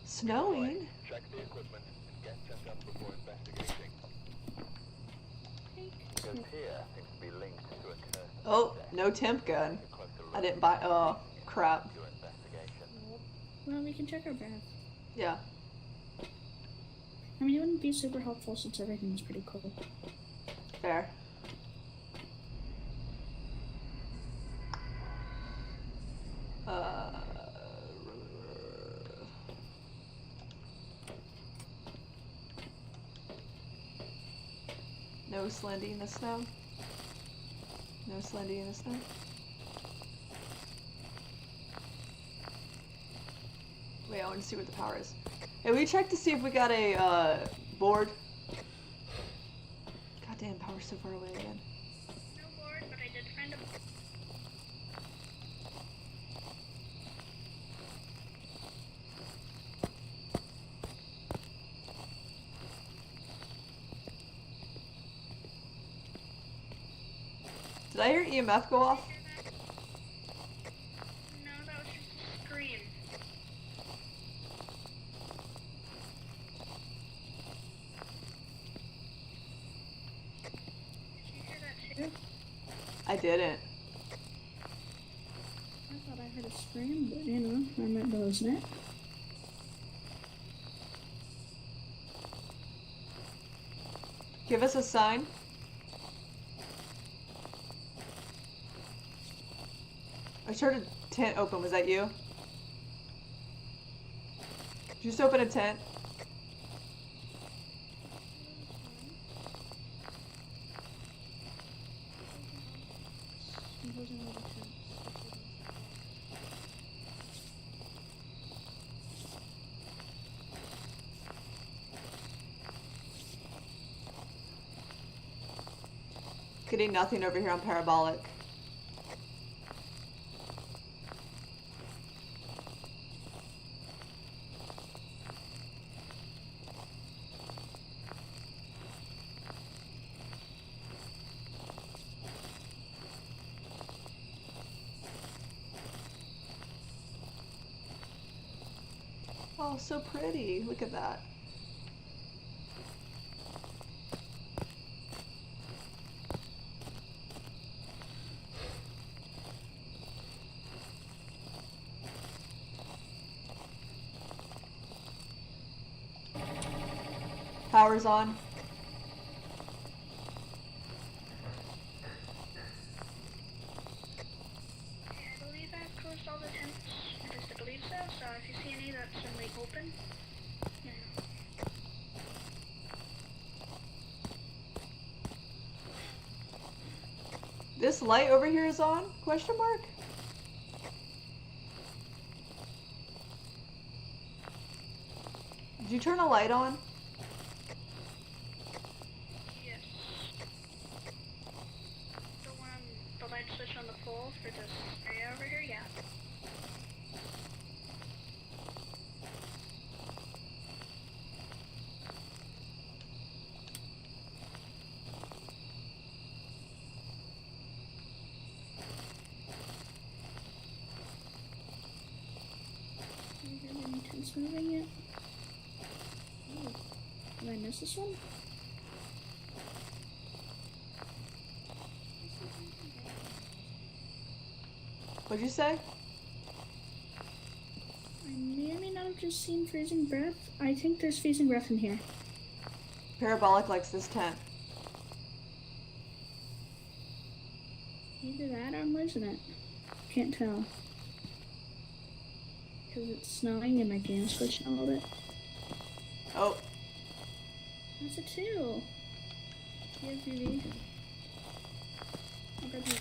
Snowing? Check the equipment and get set up before investigating. Because here seems to be linked to a curse. Oh, no temp gun. I didn't buy. Oh, crap. Your investigation. Well, we can check our breath. Yeah. I mean, it wouldn't be super helpful since everything's pretty cool. Fair. No Slendy in the snow. No Slendy in the snow. Wait, I want to see what the power is. Hey, we checked to see if we got a board. Goddamn, power's so far away again. No board, but I did find a board. Did I hear EMF go off? No, that was just a scream. Did you hear that too? I didn't. I thought I heard a scream, but you know, I might be losing it. Give us a sign. I just heard a tent open. Was that you? Did you just open a tent? Getting nothing over here on parabolic. Oh, so pretty. Look at that. Power's on. I believe I've closed all the tents. At least I believe so. So if you see any that suddenly open, yeah. This light over here is on? Question mark? Did you turn a light on? Yes. The one, the light switch on the pole for this area over here, yeah. Have any tents moving yet? Oh, did I miss this one? What'd you say? I may or may not have just seen freezing breath. I think there's freezing breath in here. Parabolic likes this tent. Either that or I'm losing it. Can't tell. Because it's snowing and my game's glitching a little bit. Oh, That's a 2. Here's UV. I'll grab you.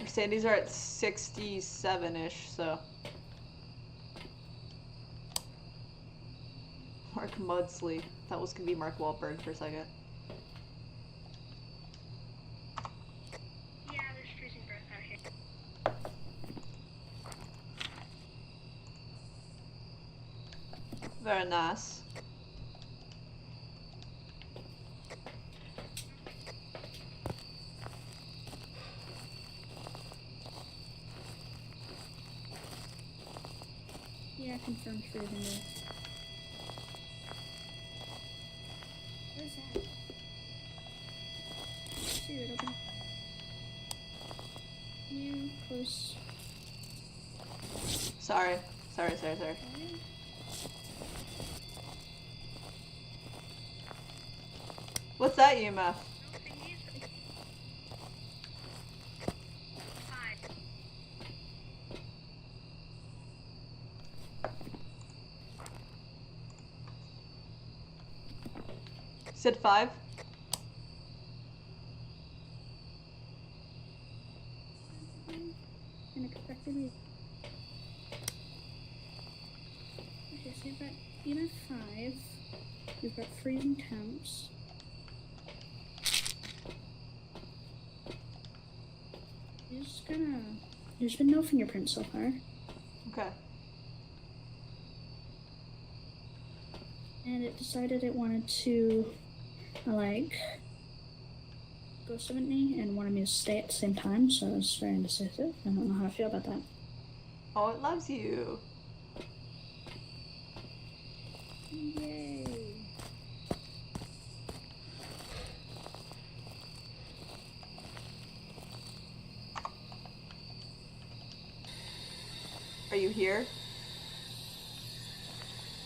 our standings are at 67-ish, so. Mark Mudsley. That was gonna be Mark Wahlberg for a second. Yeah, there's freezing breath out here. Very nice. Yeah, confirmed freezing breath. What is that? See it open. You close. Sorry. Sorry. Okay. What's that EMF? No thingies, but... 5. Said 5? Unexpectedly. Okay, so you've got EMF 5. You've got freezing temps. You're just gonna. There's been no fingerprints so far. Okay. And it decided it wanted to, like, go summon me and wanted me to stay at the same time, so it was very indecisive. I don't know how I feel about that. Oh, it loves you. Yay! Are you here?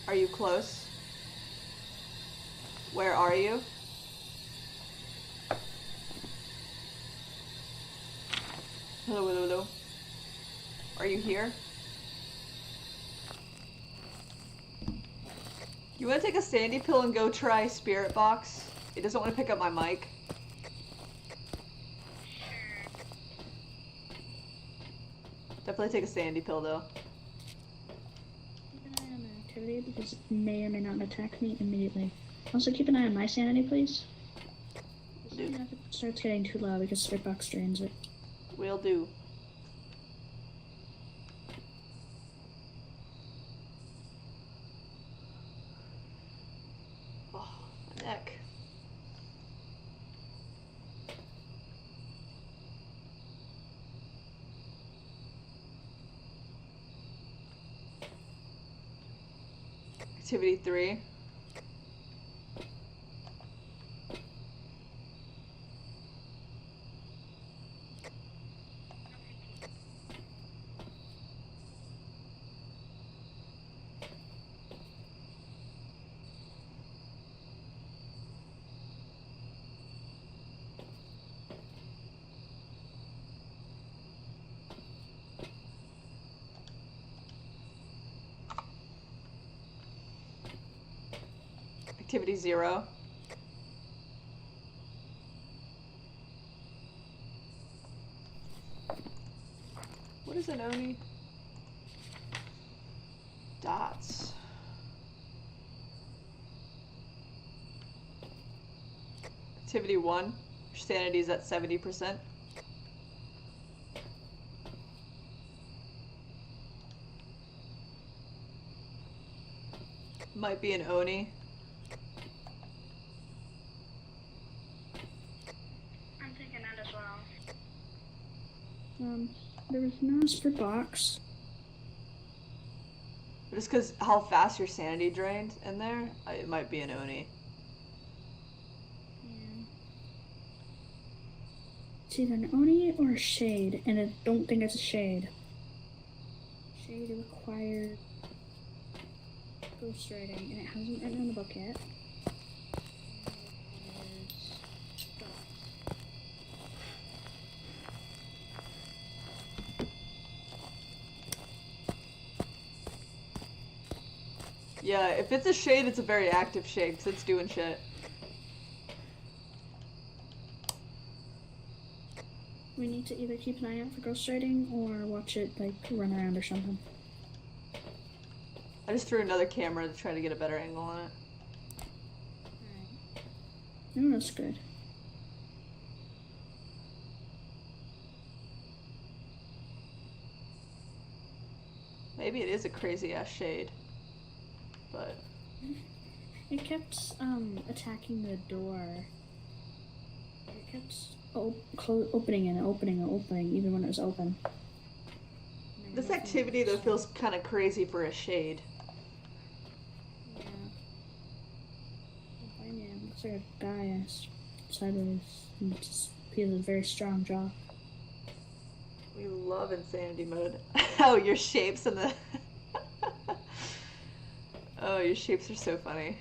Are you close? Where are you? Hello, hello, hello. Are you here? You want to take a sandy pill and go try Spirit Box? It doesn't want to pick up my mic. Definitely take a sandy pill though. Keep an eye on the activity because it may or may not attack me immediately. Also, keep an eye on my sanity, please. Just let me know if it starts getting too low because Spirit Box drains it. Will do. Oh, my neck. Activity 3. Activity 0. What is an Oni? Dots. Activity 1. Your sanity is at 70%. Might be an Oni. I'm thinking that as well. There was no Spirit Box. Just because how fast your sanity drained in there, it might be an Oni. Yeah. It's either an Oni or a Shade, and I don't think it's a Shade. Shade required ghostwriting, and it hasn't written in the book yet. Yeah, if it's a shade, it's a very active shade, because it's doing shit. We need to either keep an eye out for ghostwriting or watch it, like, run around or something. I just threw another camera to try to get a better angle on it. Alright. Oh, that's good. Maybe it is a crazy ass shade. But It kept, attacking the door. It kept opening and opening and opening, even when it was open. this activity though feels kind of crazy for a shade. Yeah. Oh, man, looks like a guy sideways. He has a very strong jaw. We love insanity mode. Oh, your shapes and the... Oh, your shapes are so funny.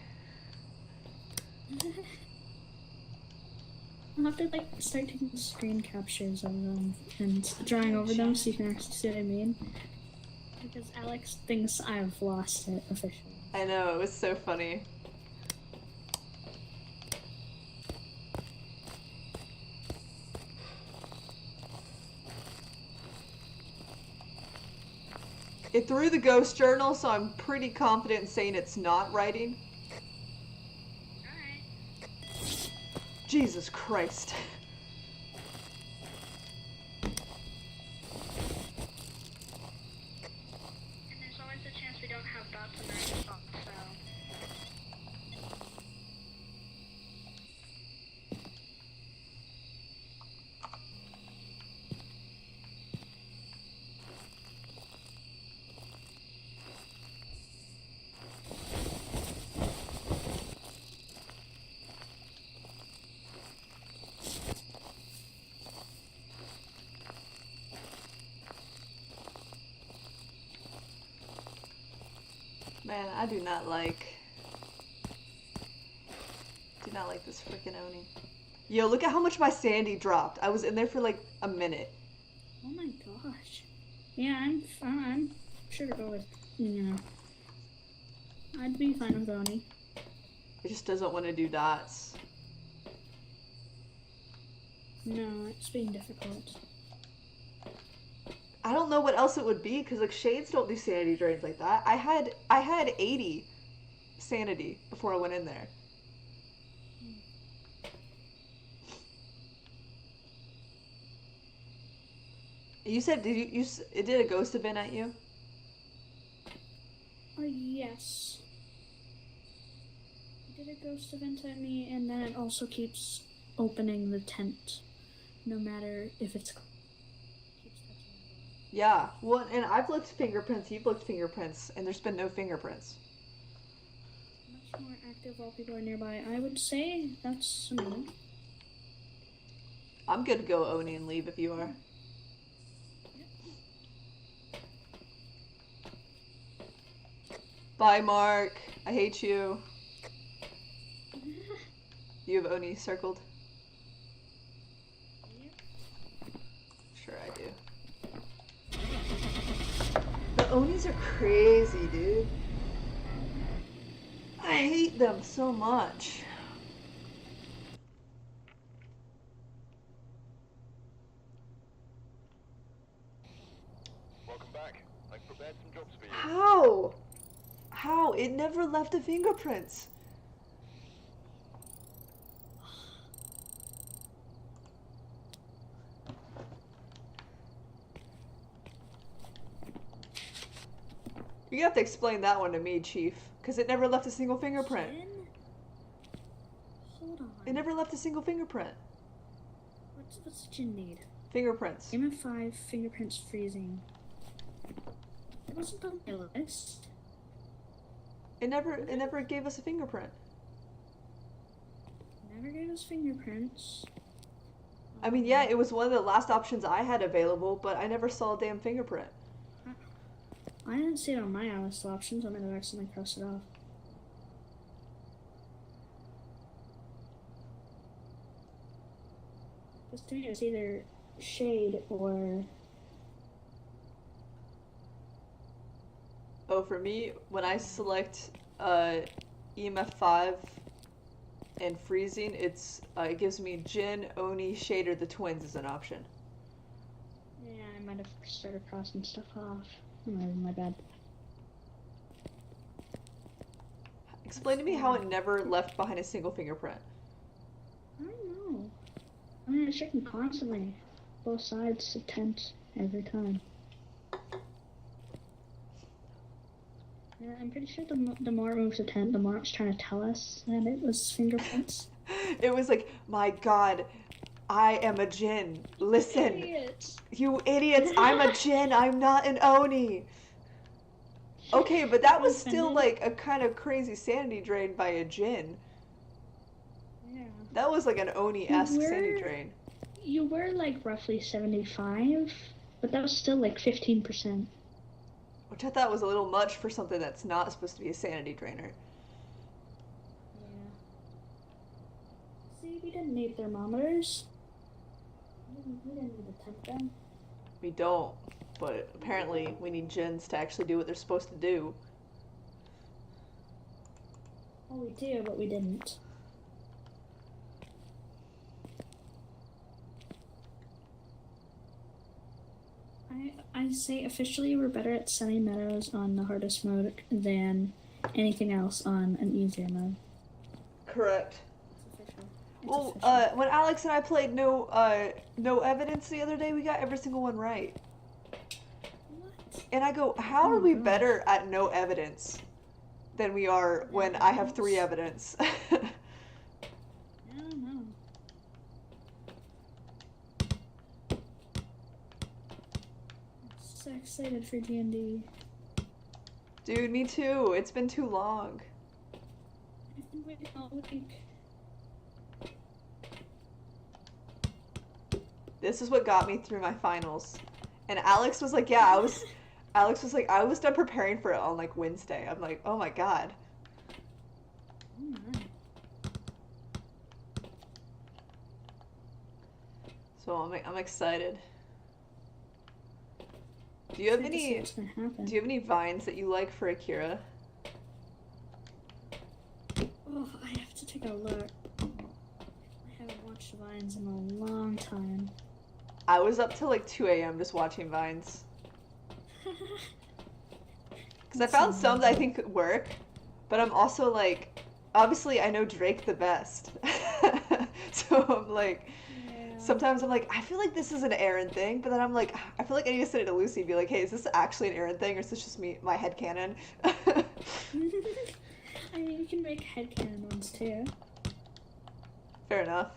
I'll have to, like, start taking screen captures of them and drawing over them so you can actually see what I mean. Because Alex thinks I've lost it officially. I know, it was so funny. It threw the ghost journal, so I'm pretty confident in saying it's not writing. Alright. Jesus Christ. And there's always a chance we don't have dots in the right spot, so... I do not like this freaking Oni. Yo, look at how much my sandy dropped. I was in there for like a minute. Oh my gosh. Yeah, I'm sure to go with, you know. I'd be fine with Oni. It just doesn't want to do dots. No, it's being difficult. I don't know what else it would be, because like shades don't do sanity drains like that. I had 80 sanity before I went in there. You said it did a ghost event at you? Yes. It did a ghost event at me, and then it also keeps opening the tent, no matter if it's keeps touching the Yeah. Well, and I've looked fingerprints, you've looked fingerprints, and there's been no fingerprints. much more active while people are nearby. I would say that's a no. I'm good to go Oni and leave if you are. Bye, Mark. I hate you. You have Oni circled? Sure I do. The Onis are crazy, dude. I hate them so much. Welcome back. I've prepared some jobs for you. How? How? It never left the fingerprints. You have to explain that one to me, Chief, because it never left a single fingerprint. Jin? Hold on. It never left a single fingerprint. What's Jin need? Fingerprints. MF5 fingerprints freezing. It wasn't on my list. It never gave us a fingerprint. Never gave us fingerprints. I mean, yeah, it was one of the last options I had available, but I never saw a damn fingerprint. I didn't see it on my list of options. I might have accidentally crossed it off. Because to me, it was either shade or. Oh, for me, when I select EMF 5 and freezing, it gives me Jin, Oni, Shader, the twins as an option. Yeah, I might have started crossing stuff off. My bad. Explain to me how it never left behind a single fingerprint. I don't know. I mean, I was checking constantly. Both sides of tent every time. Yeah, I'm pretty sure the more it moves the tent, the more it's trying to tell us that it was fingerprints. It was like, my god, I am a Jin. Listen. Idiots. You idiots, I'm a Jin, I'm not an Oni. Okay, but that was still like a kind of crazy sanity drain by a Jin. Yeah. That was like an Oni-esque sanity drain. You were like roughly 75, but that was still like 15%. Which I thought was a little much for something that's not supposed to be a sanity drainer. Yeah. See, we didn't need thermometers. We didn't need to temp them. We don't, but apparently we need Jins to actually do what they're supposed to do. Well, we do, but we didn't. I say officially we're better at sunny meadows on the hardest mode than anything else on an easier mode. Correct. It's official. Well, when Alex and I played no evidence the other day, we got every single one right. What? And I go, how are we better at no evidence than we are when I have 3 evidence? I don't know. So excited for D&D. Dude, me too. It's been too long. I've been waiting all week. This is what got me through my finals. And Alex was like, yeah, Alex was like, I was done preparing for it on like Wednesday. I'm like, oh my god. Oh my. So I'm excited. Do you have Excited to see any what's gonna happen. do you have any vines that you like for Akira? Oh, I have to take a look. I haven't watched Vines in a long time. I was up till like 2 a.m. just watching vines. Because I found some that I think could work, but I'm also like, obviously I know Drake the best. So I'm like, Yeah. sometimes I'm like, I feel like this is an Aaron thing, but then I'm like, I feel like I need to send it to Lucy and be like, hey, is this actually an Aaron thing or is this just my headcanon? I mean, you can make headcanon ones too. Fair enough.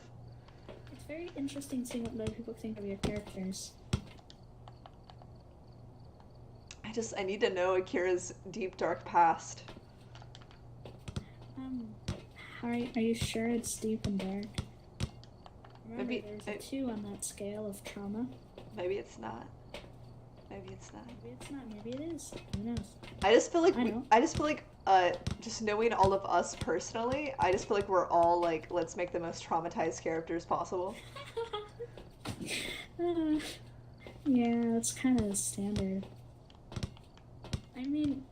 It's very interesting seeing what other people think of your characters. I need to know Akira's deep dark past. Are you sure it's deep and dark? Remember, Maybe there's a 2 on that scale of trauma. maybe it's not. Maybe it's not. Maybe it's not. Maybe it is. Who knows? I just feel like I know. just knowing all of us personally, I just feel like we're all like, let's make the most traumatized characters possible. Yeah, that's kind of standard. I mean,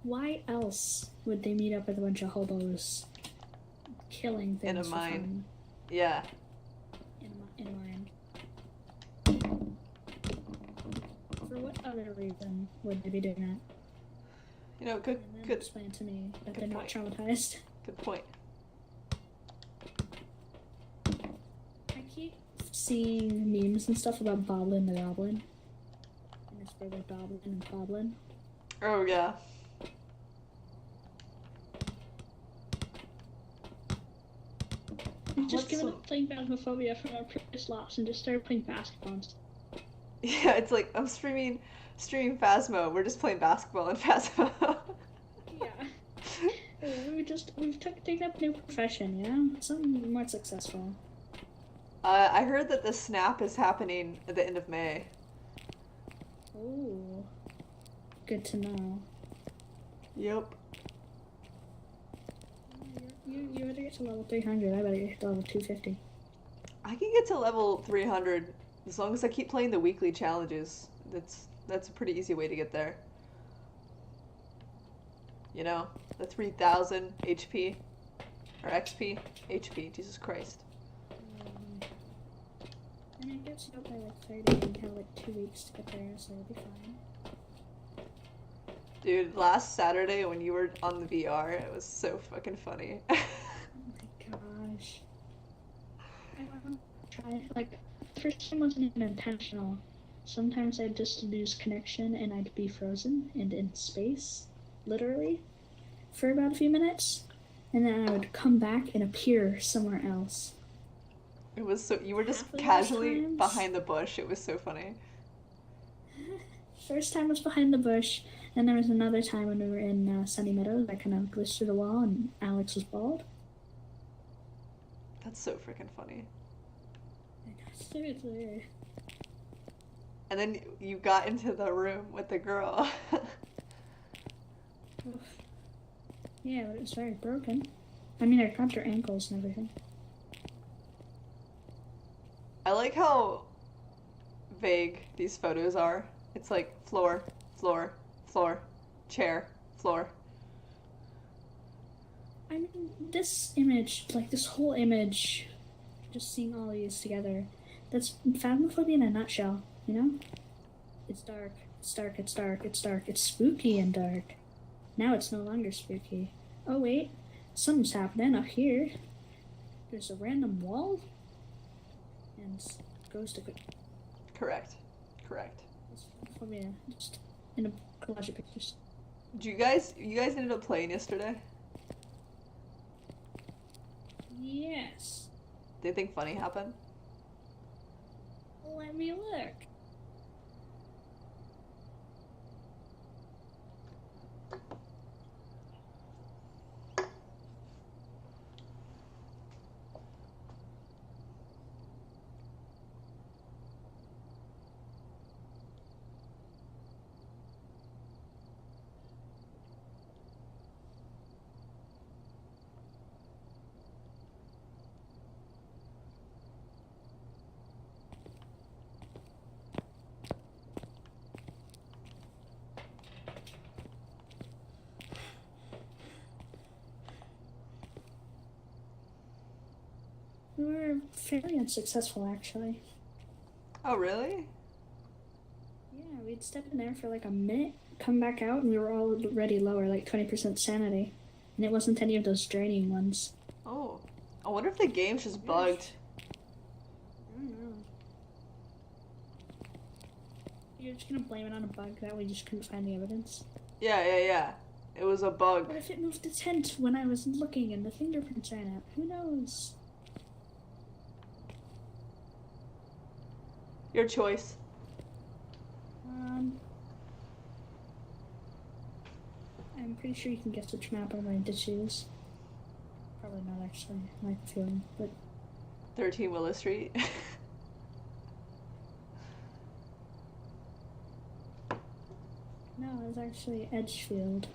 why else would they meet up with a bunch of hobos killing things In a for mine. fun? Yeah. In a mine. For what other reason would they be doing that? You know, good And then good explain to me that good they're not point. traumatized. good point. I keep seeing memes and stuff about Boblin the Goblin. And his brother Doblin and Boblin. Oh yeah. We've just What's given some- up playing Phasmophobia from our previous loss and just started playing basketball instead. Yeah, it's like I'm streaming Phasmo. We're just playing basketball in Phasmo. Yeah. We've taken up a new profession, you know? Something more successful. I heard that the snap is happening at the end of May. Ooh. Good to know. Yep. You better get to level 300. I better get to level 250. I can get to level 300 as long as I keep playing the weekly challenges. That's a pretty easy way to get there. You know, the 3000 HP or XP, HP. Jesus Christ. And it gets you up by like 30 and you have like 2 weeks to get there, so you'll be fine. Dude, last Saturday when you were on the VR, it was so fucking funny. Oh my gosh. I want to try, like, first time wasn't even intentional. Sometimes I'd just lose connection and I'd be frozen and in space, literally, for about a few minutes. And then I would come back and appear somewhere else. It was so, you were just Half of those casually times- behind the bush. It was so funny. First time was behind the bush, and there was another time when we were in Sunny Meadows. I kind of glitched through the wall and Alex was bald. That's so freaking funny. Seriously. And then you got into the room with the girl. Yeah, but it was very broken. I mean, I grabbed her ankles and everything. I like how vague these photos are. It's like floor, floor, floor, chair, floor. I mean, this image, like this whole image, just seeing all these together, that's Phasmophobia in a nutshell, you know? It's dark, it's dark, it's dark, it's dark, it's spooky and dark. Now it's no longer spooky. Oh wait, something's happening up here. There's a random wall, and goes to Correct. Correct. Phasmophobia, just in a collage of pictures. Did you guys ended up playing yesterday? Yes. Did anything funny happen? Let me look. We were fairly unsuccessful, actually. Oh, really? Yeah, we'd step in there for like a minute, come back out, and we were already lower, like 20% sanity. And it wasn't any of those draining ones. Oh. I wonder if the game's just bugged. I don't know. You're just gonna blame it on a bug that we just couldn't find the evidence? Yeah. It was a bug. What if it moved the tent when I was looking and the fingerprints ran out? Who knows? Your choice. I'm pretty sure you can guess which map I'm going to choose. Probably not, actually. I like the feeling, but 13 Willow Street. no, it's actually Edgefield.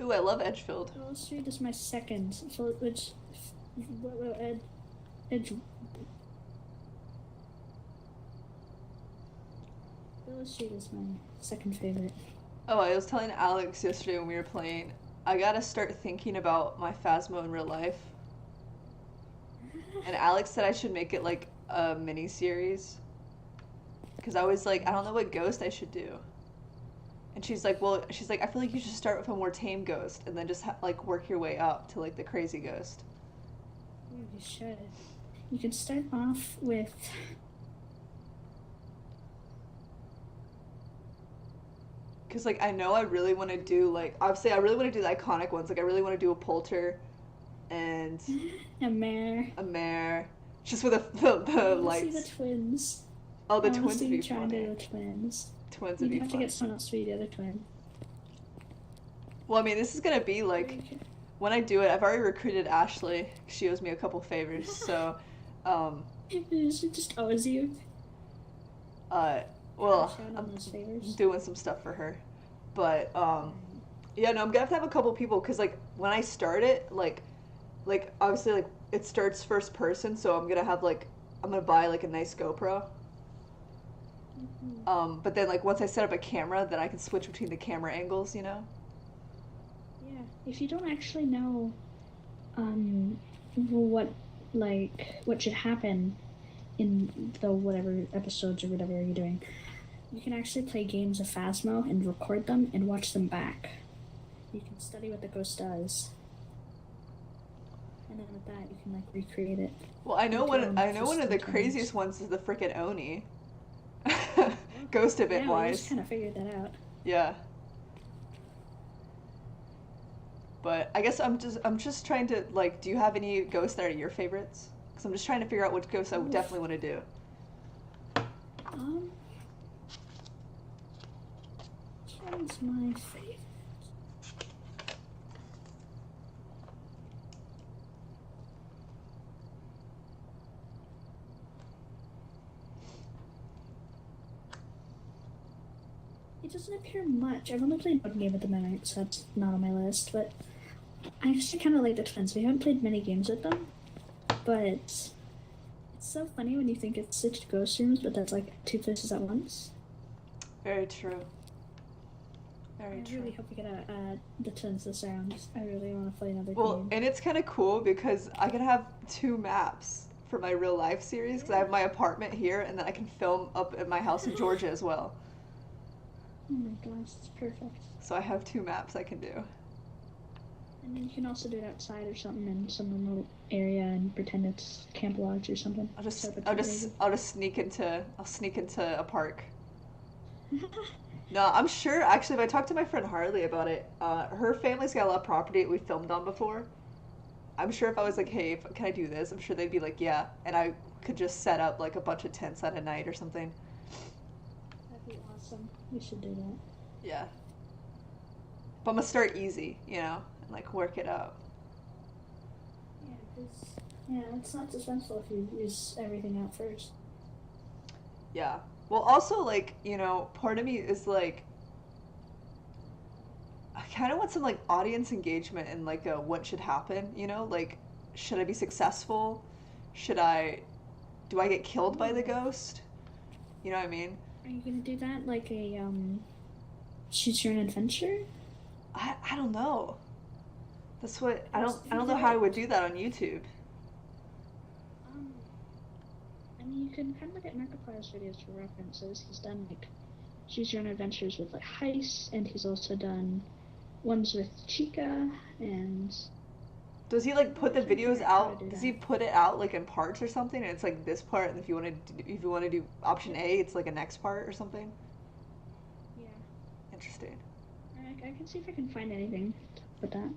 Ooh, I love Edgefield. Willow Street is my second, so which Edge. Willow Street is my second favorite. Oh, I was telling Alex yesterday when we were playing, I gotta start thinking about my Phasmo in real life. And Alex said I should make it like a mini series. Because I was like, I don't know what ghost I should do. And she's like, I feel like you should start with a more tame ghost and then just like work your way up to like the crazy ghost. Ooh, you should. You could start off with. Because like I know I really want to do like obviously I really want to do the iconic ones. Like I really want to do a Polter and A mare. a mare. Just with the lights. See the twins. Oh, the I wanna twins see would be you trying to funny. do the twins. Twins would You be have to fun. get someone else to be the other twin. Well, I mean, this is gonna be like when I do it. I've already recruited Ashley. She owes me a couple favors, so She just owes you. well, Shout out I'm those favors. doing some stuff for her, but yeah, no, I'm gonna have to have a couple people because like when I start it, like obviously like it starts first person, so I'm gonna buy like a nice GoPro. But then like once I set up a camera, then I can switch between the camera angles, you know. Yeah, if you don't actually know, what should happen in the whatever episodes or whatever you're doing, you can actually play games of Phasmo and record them and watch them back. You can study what the ghost does, and then with that you can like recreate it. Well, I know Like, one of the just craziest ones is the frickin' Oni. Ghost event Yeah, we wise. just kind of figured that out. Yeah. But I guess I'm just trying to like. Do you have any ghosts that are your favorites? Because I'm just trying to figure out which ghosts I would definitely want to do. Which one's my favorite? It doesn't appear much. I've only played one game at the moment, so that's not on my list, but I actually kind of like the twins. We haven't played many games with them, but it's so funny when you think it's switched ghost rooms, but that's like two places at once. Very true. Very I true. really hope we get the twins this round. I really want to play another Well, game. and it's kind of cool because I can have 2 maps for my real life series because I have my apartment here and then I can film up at my house in Georgia as well. Oh my gosh, it's perfect. So I have 2 maps I can do. And then you can also do it outside or something in some remote area and pretend it's Camp Lodge or something. I'll just Celebratory. sneak into a park. No, I'm sure actually if I talked to my friend Harley about it, her family's got a lot of property that we filmed on before. I'm sure if I was like, hey, can I do this? I'm sure they'd be like, yeah, and I could just set up like a bunch of tents at a night or something. That'd be awesome. We should do that. Yeah. But I'm gonna start easy, you know, and like work it out. Yeah, it's not suspenseful if you use everything out first. Yeah. Well, also, like, you know, part of me is like, I kind of want some like audience engagement and like what should happen, you know? Like, should I be successful? Do I get killed by the ghost? You know what I mean? Are you gonna do that like a choose your own adventure? I don't know. That's what I don't know Either how I way. would do that on YouTube. I mean, you can kind of look at Markiplier's videos for references. He's done like choose your own adventures with like heists, and he's also done ones with Chica and. Does he like put the I'm trying to videos figure out how to out? do Does he that. put it out like in parts or something? And it's like this part, and if you want to do option A, it's like a next part or something. Yeah. Interesting. I can see if I can find anything with that.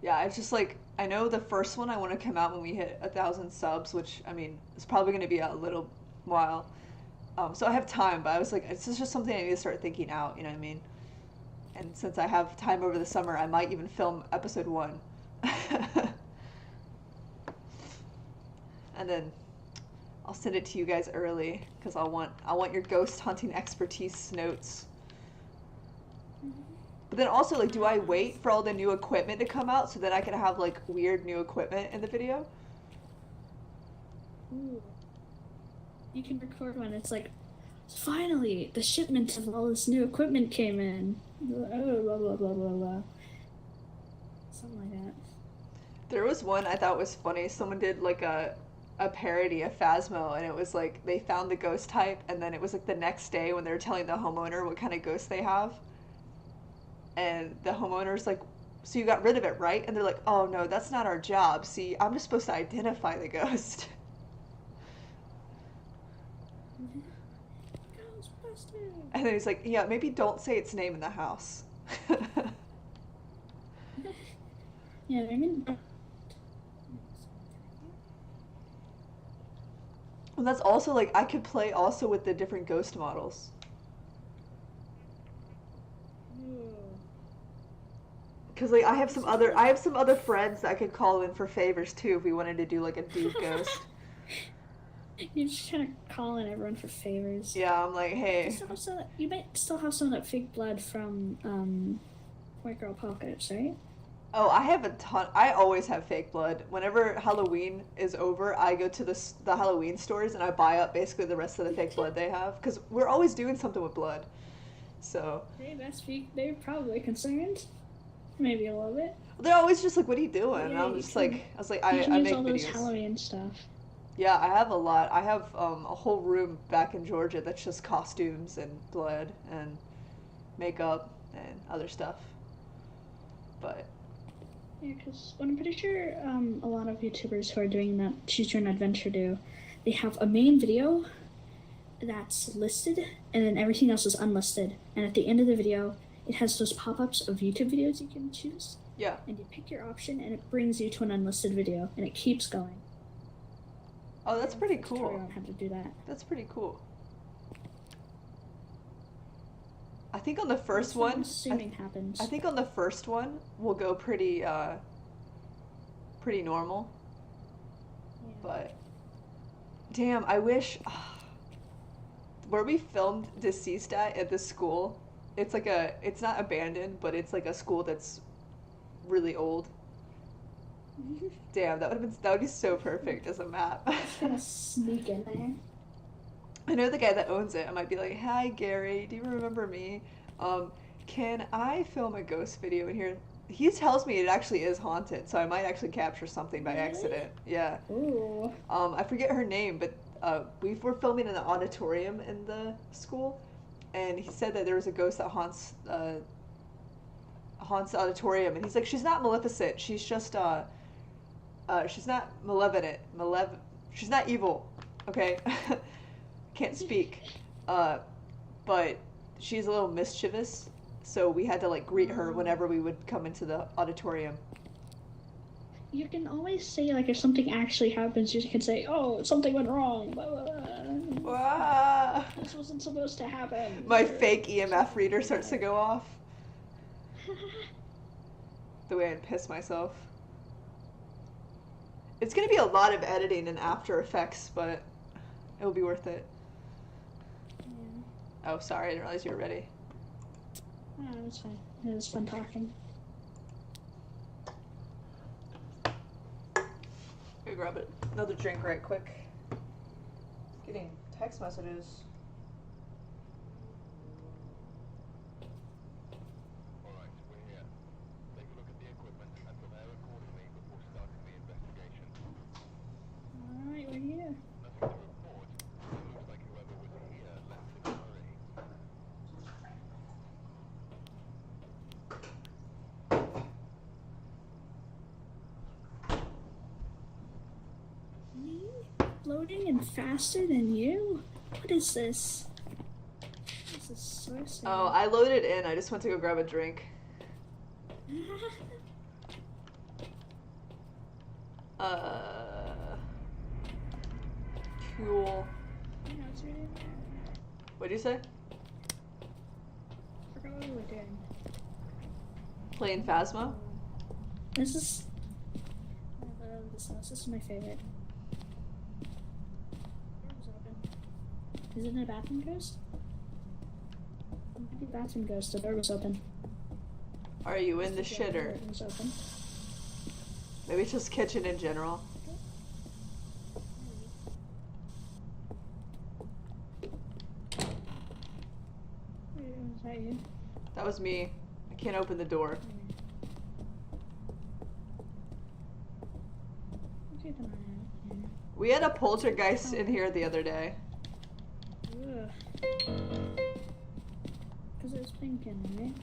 Yeah, it's just like I know the first one I want to come out when we hit 1,000 subs, which I mean it's probably going to be a little while. So I have time, but I was like, it's just something I need to start thinking out. You know what I mean? And since I have time over the summer, I might even film episode 1. And then I'll send it to you guys early because I want your ghost hunting expertise notes. But then also, like, do I wait for all the new equipment to come out so that I can have like weird new equipment in the video? Ooh. You can record when it's like, finally, the shipment of all this new equipment came in. Blah, blah, blah, blah, blah, blah. Something like that. There was one I thought was funny. Someone did like a parody of Phasmo, and it was like they found the ghost type, and then it was like the next day when they were telling the homeowner what kind of ghost they have, and the homeowner's like, "So you got rid of it, right?" And they're like, "Oh no, that's not our job. See, I'm just supposed to identify the ghost." Ghostbusters! And then he's like, "Yeah, maybe don't say its name in the house." Yeah, I mean. And that's also like I could play also with the different ghost models. Cause like I have some other friends that I could call in for favors too if we wanted to do like a dude ghost. You're just trying to call in everyone for favors. Yeah, I'm like, hey. You might still have some of that fake blood from White Girl Apocalypse, right? Oh, I have a ton. I always have fake blood. Whenever Halloween is over, I go to the Halloween stores and I buy up basically the rest of the fake blood they have. Because we're always doing something with blood. So. They're probably concerned. Maybe a little bit. They're always just like, what are you doing? Yeah, and I'm just like, I can use make all those videos. Halloween stuff. Yeah, I have a lot. I have a whole room back in Georgia that's just costumes and blood and makeup and other stuff. But. Yeah, because what I'm pretty sure a lot of YouTubers who are doing that Choose Your Own Adventure do, they have a main video that's listed, and then everything else is unlisted. And at the end of the video, it has those pop-ups of YouTube videos you can choose. Yeah. And you pick your option, and it brings you to an unlisted video, and it keeps going. Oh, that's pretty cool. Tutorial on how to do that. That's pretty cool. I think on the first That's what I'm one, assuming happens. I think on the first one we'll go pretty normal. Yeah. But damn, I wish where we filmed Deceased at the school, it's not abandoned, but it's like a school that's really old. Damn, that would be so perfect as a map. Just gonna sneak in there. I know the guy that owns it. I might be like, "Hi, Gary. Do you remember me? Can I film a ghost video in here?" He tells me it actually is haunted, so I might actually capture something by Really? accident. Yeah. Ooh. I forget her name, but we were filming in an auditorium in the school, and he said that there was a ghost that haunts the auditorium, and he's like, "She's not Maleficent. She's just she's not malevolent. She's not evil. Okay." Can't speak, but she's a little mischievous, so we had to like greet her whenever we would come into the auditorium. You can always say, like, if something actually happens, you can say, "Oh, something went wrong. Blah, blah, blah. Wow. This wasn't supposed to happen." My fake EMF reader starts to go off. The way I'd piss myself. It's gonna be a lot of editing in After Effects, but it'll be worth it. Yeah. Oh, sorry, I didn't realize you were ready. Oh, it's fine. It was fun talking. Go grab it. Another drink right quick. Getting text messages. Alright, we're here. Take a look at the equipment and prepare accordingly before starting the investigation. Alright, we're here. Nothing to report. loading and faster than you? What is this? This is so sad. Oh, I loaded in. I just went to go grab a drink. Cool. What'd you say? I forgot what we were doing. Playing Phasmo? This is. I love this house. This is my favorite. Door's open. Is it a bathroom ghost? Maybe bathroom ghost. The door was open. Are you in the shitter? The door was open. Maybe it's just kitchen in general. Was that you? That was me. I can't open the door. Keep an eye out. We had a poltergeist in here the other day. Ugh. Because it was blinking, right?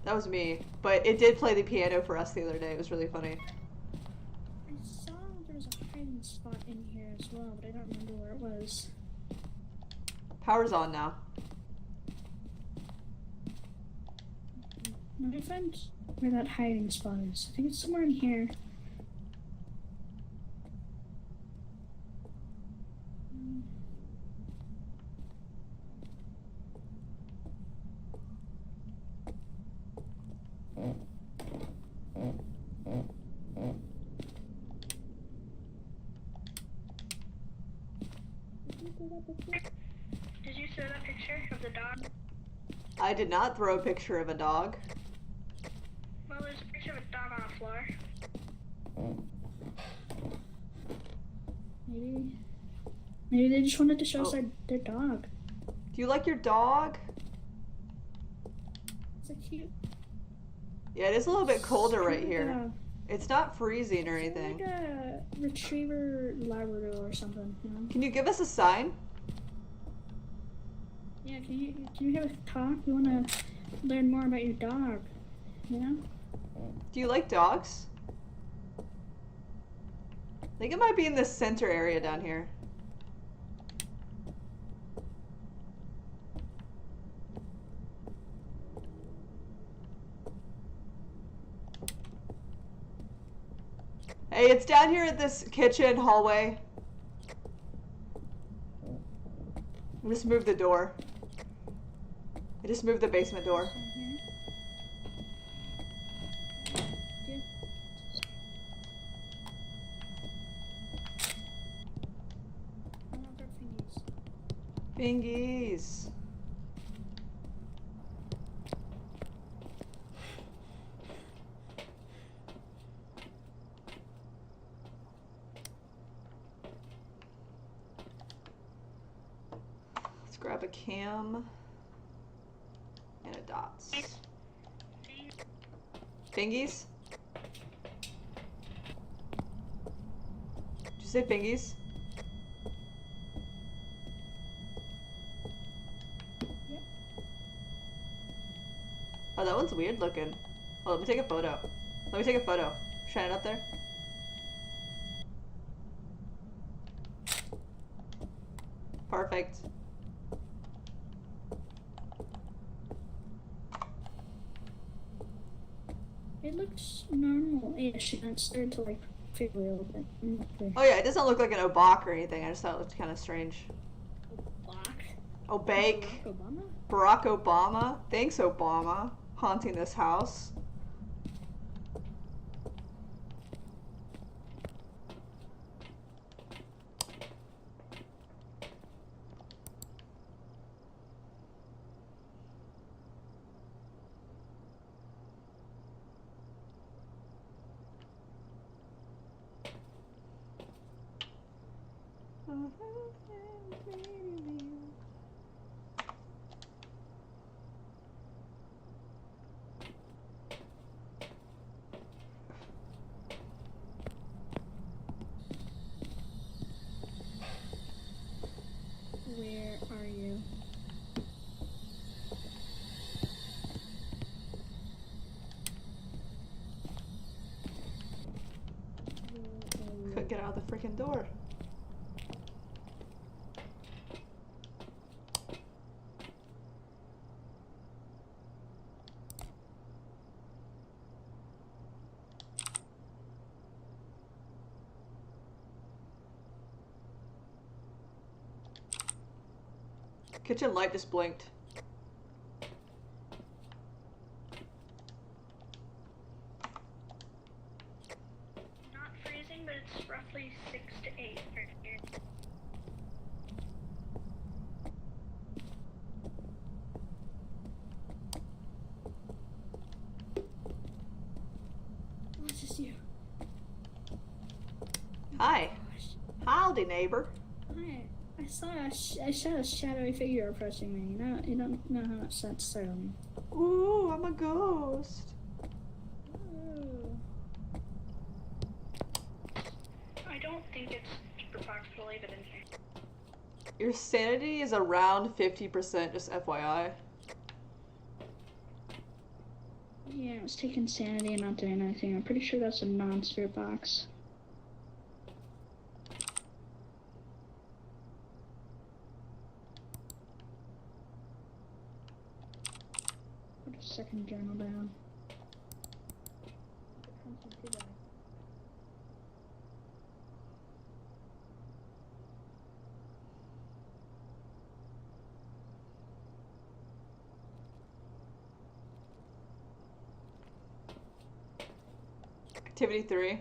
That was me. But it did play the piano for us the other day. It was really funny. I saw there was a hiding spot in here as well, but I don't remember where it was. Power's on now. Let me find where that hiding spot is. I think it's somewhere in here. Did you throw that picture of the dog? I did not throw a picture of a dog. Well, there's a picture of a dog on the floor. Maybe they just wanted to show us Oh. their dog. Do you like your dog? It's a cute. Yeah, it is a little bit colder right Like here. a- It's not freezing or Like anything. a retriever Labrador or something, you know? Can you give us a sign? Yeah, can you have a talk? We want to learn more about your dog, you know? Do you like dogs? I think it might be in the center area down here. Hey, it's down here at this kitchen hallway. I just moved the door. I just moved the basement door. Fingies. Let's grab a cam and a dots. Fingies? Did you say fingies? Yep. Oh, that one's weird looking. Oh, let me take a photo. Let me take a photo. Shine it up there. Perfect. It looks normal-ish, and it's starting to like feel a little bit. Okay. Oh yeah, it doesn't look like an obak or anything. I just thought it looked kind of strange. Black. Obake. Barack Obama? Barack Obama. Thanks, Obama. Haunting this house. Where are you? Couldn't get out of the freaking door. Kitchen light just blinked. Not freezing, but it's roughly 6 to 8 right here. Oh, it's just you. Hi. Gosh. Howdy, neighbor. I saw a shadowy figure approaching me. You don't know how much that startled me. Ooh, I'm a ghost. Ooh. I don't think it's super possible to leave it in here. Your sanity is around 50%, just FYI. Yeah, I was taking sanity and not doing anything. I'm pretty sure that's a non-spirit box. Put a second journal down. Activity 3.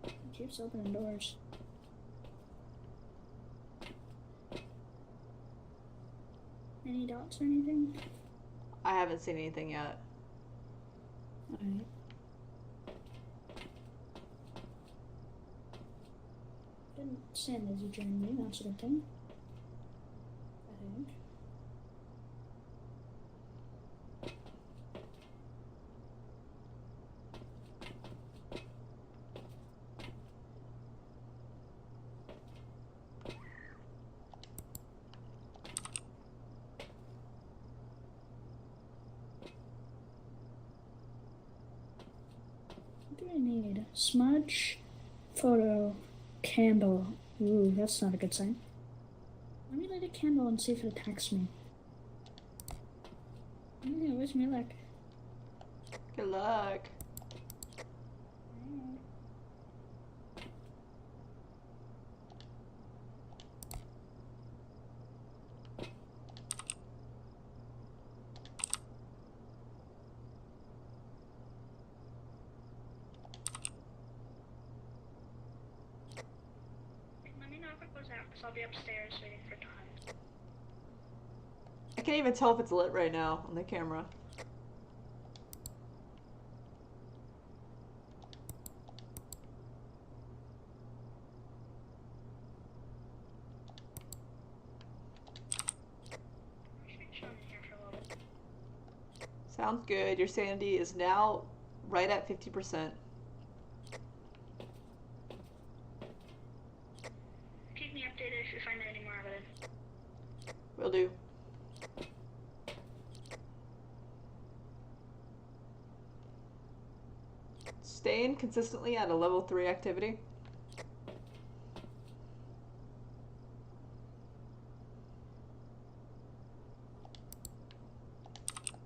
It keeps opening doors. Any dots or anything? I haven't seen anything yet. Alright. Didn't send as you joined me, that's a good thing. I think. What do I need? Smudge, photo, candle. Ooh, that's not a good sign. Let me light a candle and see if it attacks me. Wish me luck. Good luck. Let me know if it goes out, because I'll be upstairs waiting for time. I can't even tell if it's lit right now on the camera. I should be chilling in here for a little bit. Sounds good. Your sanity is now right at 50%. Keep me updated if you find any more evidence. Will do. Staying consistently at a level 3 activity.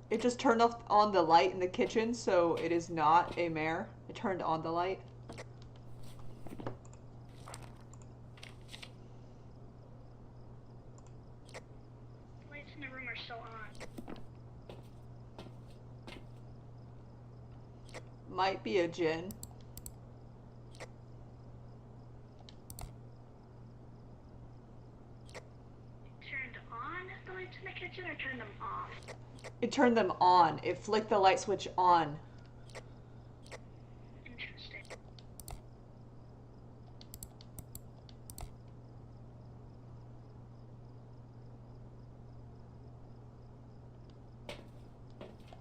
It just turned off on the light in the kitchen, so it is not a mare. It turned on the light. The lights in the room are still on. Might be a djinn. Turned on the lights in the kitchen or turned them off? It turned them on. It flicked the light switch on. Interesting.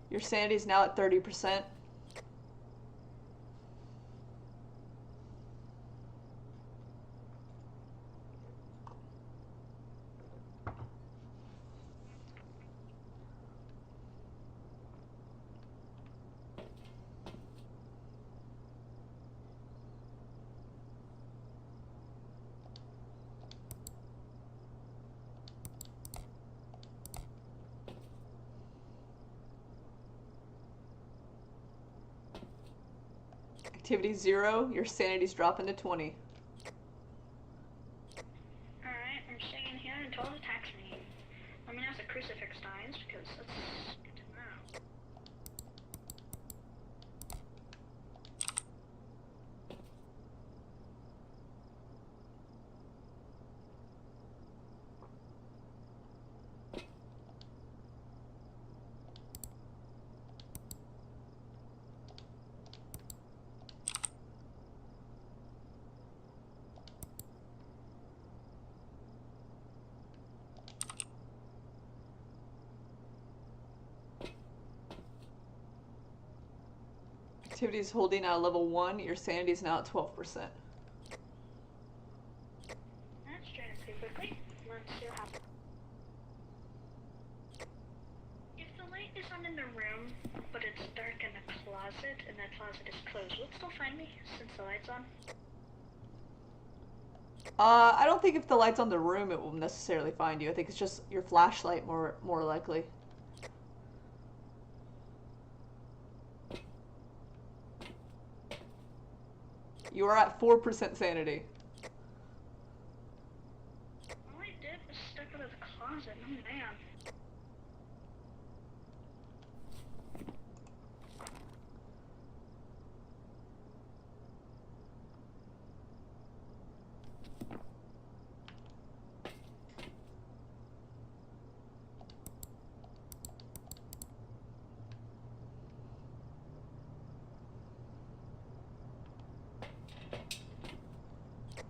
Your sanity is now at 30%. Activity 0, your sanity's dropping to 20. Alright, I'm staying in here until it attacks me. Let me know if the crucifix dies, because that's good to know. Activity's holding at level 1, your sanity's now at 12%. That's draining pretty quickly. Let's see what happens. If the light is on in the room, but it's dark in the closet, and that closet is closed, will it still find me since the light's on? I don't think if the light's on the room it will necessarily find you. I think it's just your flashlight more likely. You are at 4% sanity. All I did was step out of the closet. Oh man.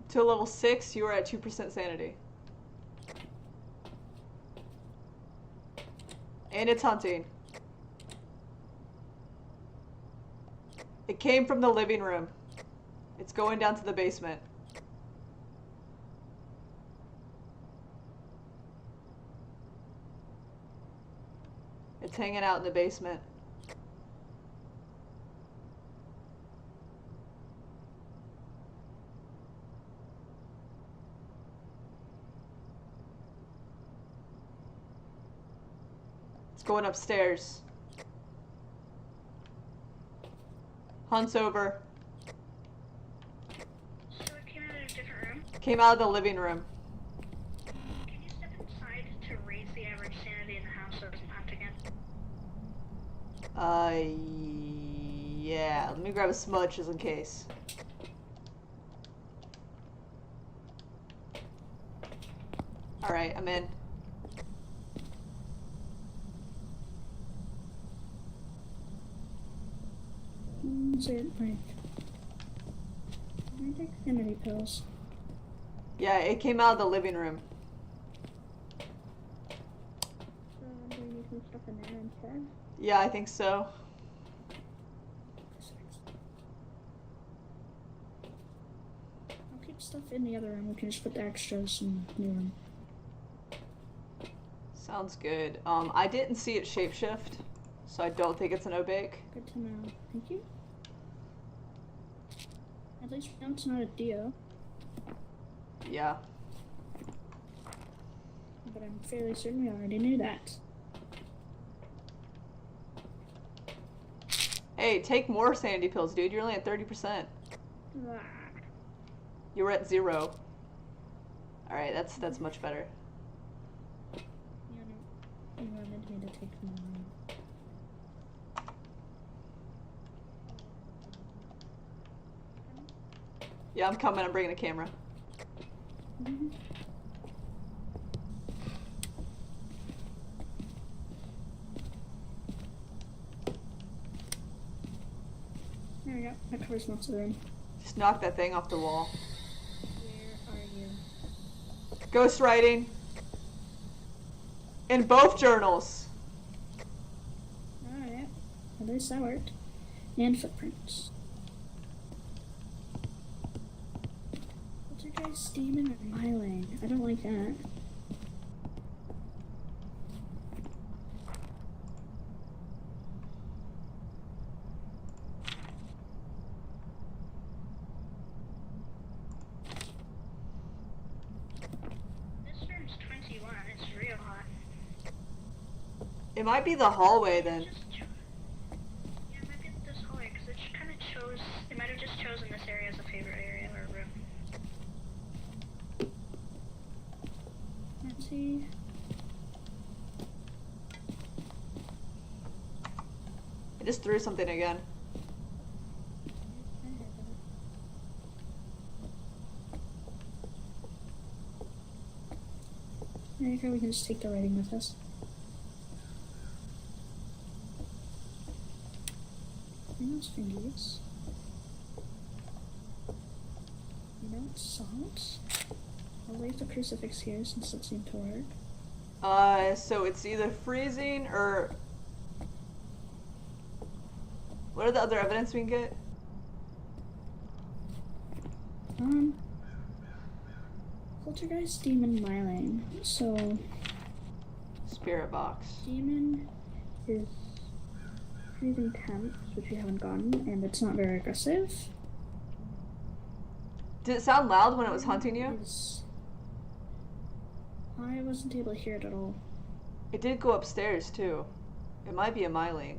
Till level 6, you are at 2% sanity. And it's hunting. It came from the living room. It's going down to the basement. It's hanging out in the basement. It's going upstairs. Hunt's over. So it came out of a different room. Came out of the living room. Can you step inside to raise the average sanity in the house so it doesn't hunt again? Yeah. Let me grab a smudge just in case. Alright, I'm in. Is it like... I take sanity pills. Yeah, it came out of the living room. So do we need some stuff in there instead? Yeah, I think so. I'll keep stuff in the other room. We can just put the extras in the new room. Sounds good. I didn't see it shapeshift, so I don't think it's an obake. Good to know. Thank you. At least we know it's not a Dio, Yeah. but I'm fairly certain we already knew that. Hey, take more sanity pills, dude. You're only at 30%. Ah. You were at 0. Alright, that's much better. You wanted me to take more. Yeah, I'm coming. I'm bringing a camera. Mm-hmm. There we go. That covers most of the room. Just knock that thing off the wall. Where are you? Ghost writing. In both journals. Alright. At least that worked. And footprints. What's your guys' steaming or myling? I don't like that. This room's 21. It's real hot. It might be the hallway then. Yeah, it might be this hallway because it kind of shows. It might have just chosen this area as a favorite area or room. Let's see. I just threw something again. I think we can just take the writing with us. Those fingers. You know, salt. I'll leave the crucifix here since it seemed to work. So it's either freezing or... What are the other evidence we can get? Poltergeist, demon, myling. So, Spirit box. demon is freezing temps, which we haven't gotten, and it's not very aggressive. Did it sound loud when it was hunting you? I wasn't able to hear it at all. It did go upstairs too. It might be a myling.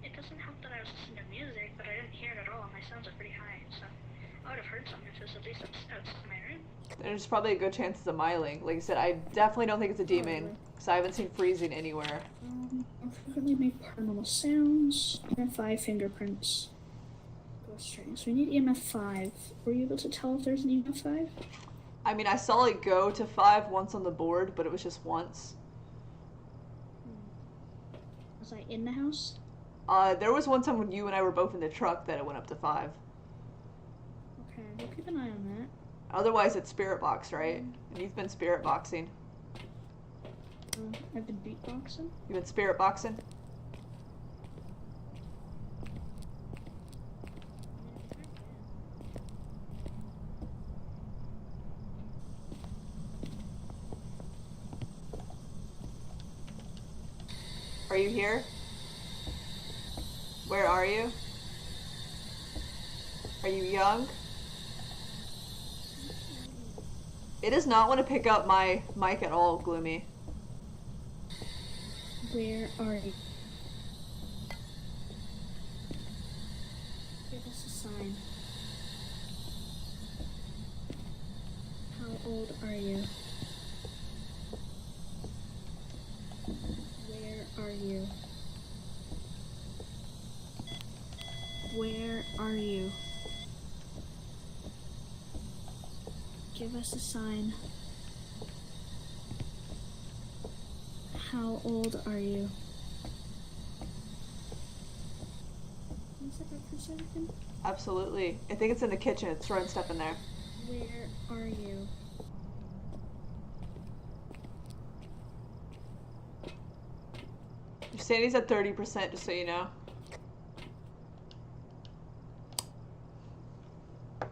It doesn't help that I was listening to music, but I didn't hear it at all, and my sounds are pretty high, so I would have heard something if it was at least outside my room. There's probably a good chance it's a myling. Like I said, I definitely don't think it's a demon, because I haven't seen freezing anywhere. I'll frequently make paranormal sounds. EMF5 fingerprints. Ghost string. So we need EMF5. Were you able to tell if there's an EMF5? I mean, I saw it go to 5 once on the board, but it was just once. Was I in the house? There was one time when you and I were both in the truck that it went up to 5. Okay, we'll keep an eye on that. Otherwise, it's spirit box, right? And you've been spirit boxing. I've been beatboxing. You've been spirit boxing? Are you here? Where are you? Are you young? It does not want to pick up my mic at all, Gloomy. Where are you? Give us a sign. How old are you? Where are you? Where are you? Give us a sign. How old are you? Can you sit back for a second? Absolutely. I think it's in the kitchen. It's throwing stuff in there. Where are you? Your sanity's at 30%, just so you know. I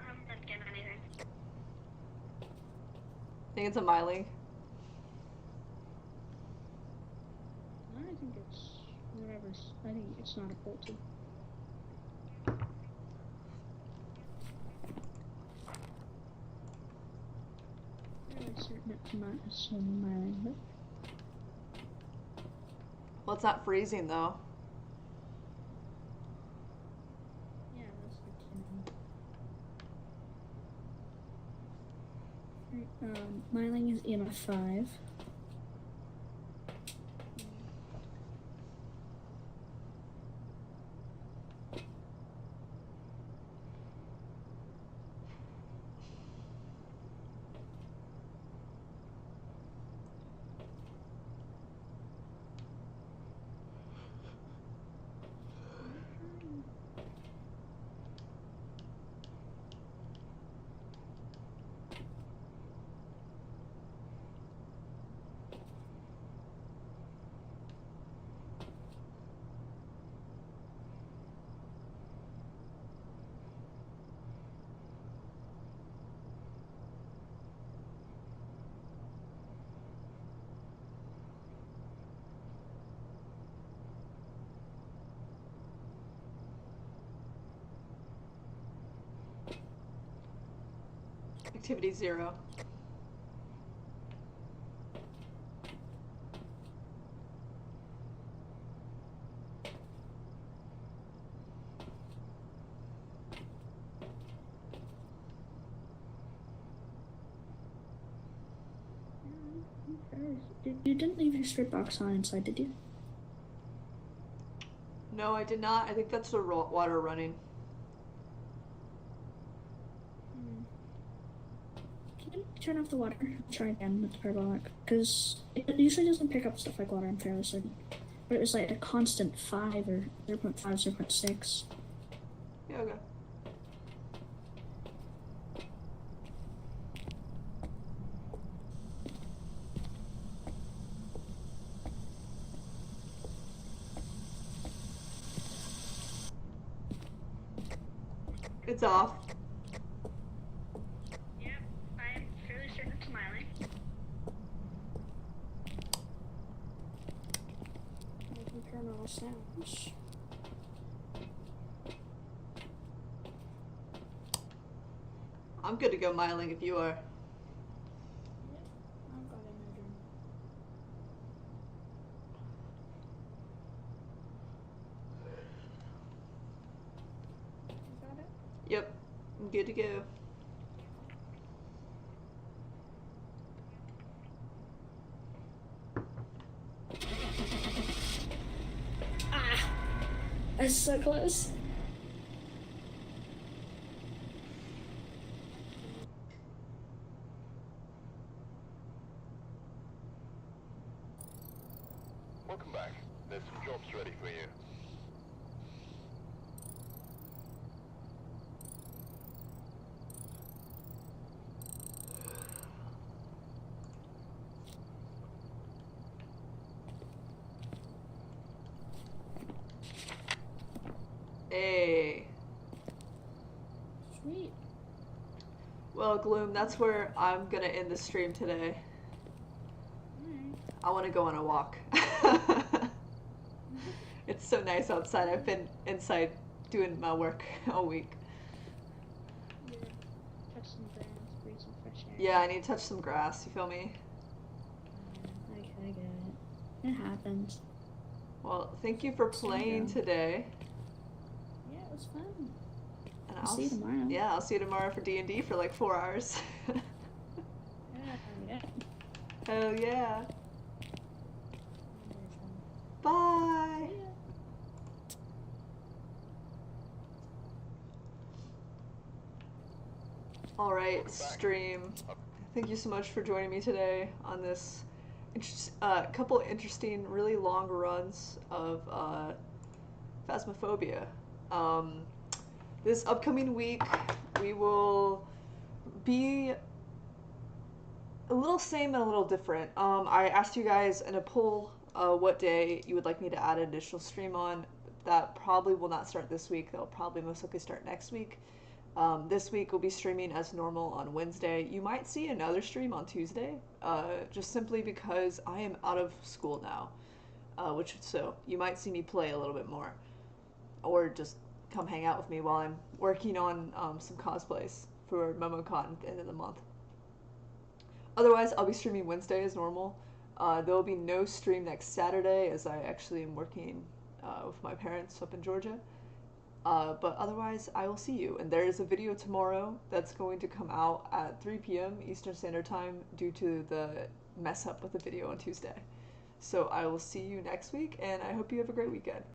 haven't been getting anything. I think it's a myling. I think it's whatever. I think it's not a polty. Fairly certain it's not a swimming myling, but Well, it's not freezing, though. yeah, that's the tin. Right, myling is EMF5. Activity 0. You didn't leave your strip box on inside, did you? No, I did not. I think that's the water running. Can you turn off the water? I'll try again with the parabolic. Because it usually doesn't pick up stuff like water, I'm fairly certain. But it was like a constant 5 or 0.5, 0.6. Yeah, okay. It's off. Yep, I'm fairly certain it's smiling. I can turn all sounds. I'm good to go miling if you are. Yep, I've got it measured. You got it? Yep, I'm good to go. Ah! That's so close. Welcome back. There's some jobs ready for you. Hey. Sweet. Well, Gloom, that's where I'm gonna end the stream today. Alright. I want to go on a walk. It's so nice outside. I've been inside doing my work all week. Yeah. Touch some grass, breathe some fresh air. Yeah, I need to touch some grass. You feel me? I get it. It happens. Well, thank you for playing today. Yeah, it was fun. And I'll see you tomorrow. Yeah, I'll see you tomorrow for D&D for like 4 hours. Yeah. Hell yeah. Very fun. Bye. See ya. All right, stream. Thank you so much for joining me today on this couple interesting, really long runs of Phasmophobia. This upcoming week, we will be a little same and a little different. I asked you guys in a poll what day you would like me to add an additional stream on. That probably will not start this week. That'll probably most likely start next week. This week we'll be streaming as normal on Wednesday. You might see another stream on Tuesday, just simply because I am out of school now, so you might see me play a little bit more, or just come hang out with me while I'm working on some cosplays for MomoCon at the end of the month. Otherwise, I'll be streaming Wednesday as normal. There will be no stream next Saturday, as I actually am working with my parents up in Georgia. But otherwise, I will see you. And there is a video tomorrow that's going to come out at 3 p.m. Eastern Standard Time due to the mess up with the video on Tuesday. So I will see you next week, and I hope you have a great weekend.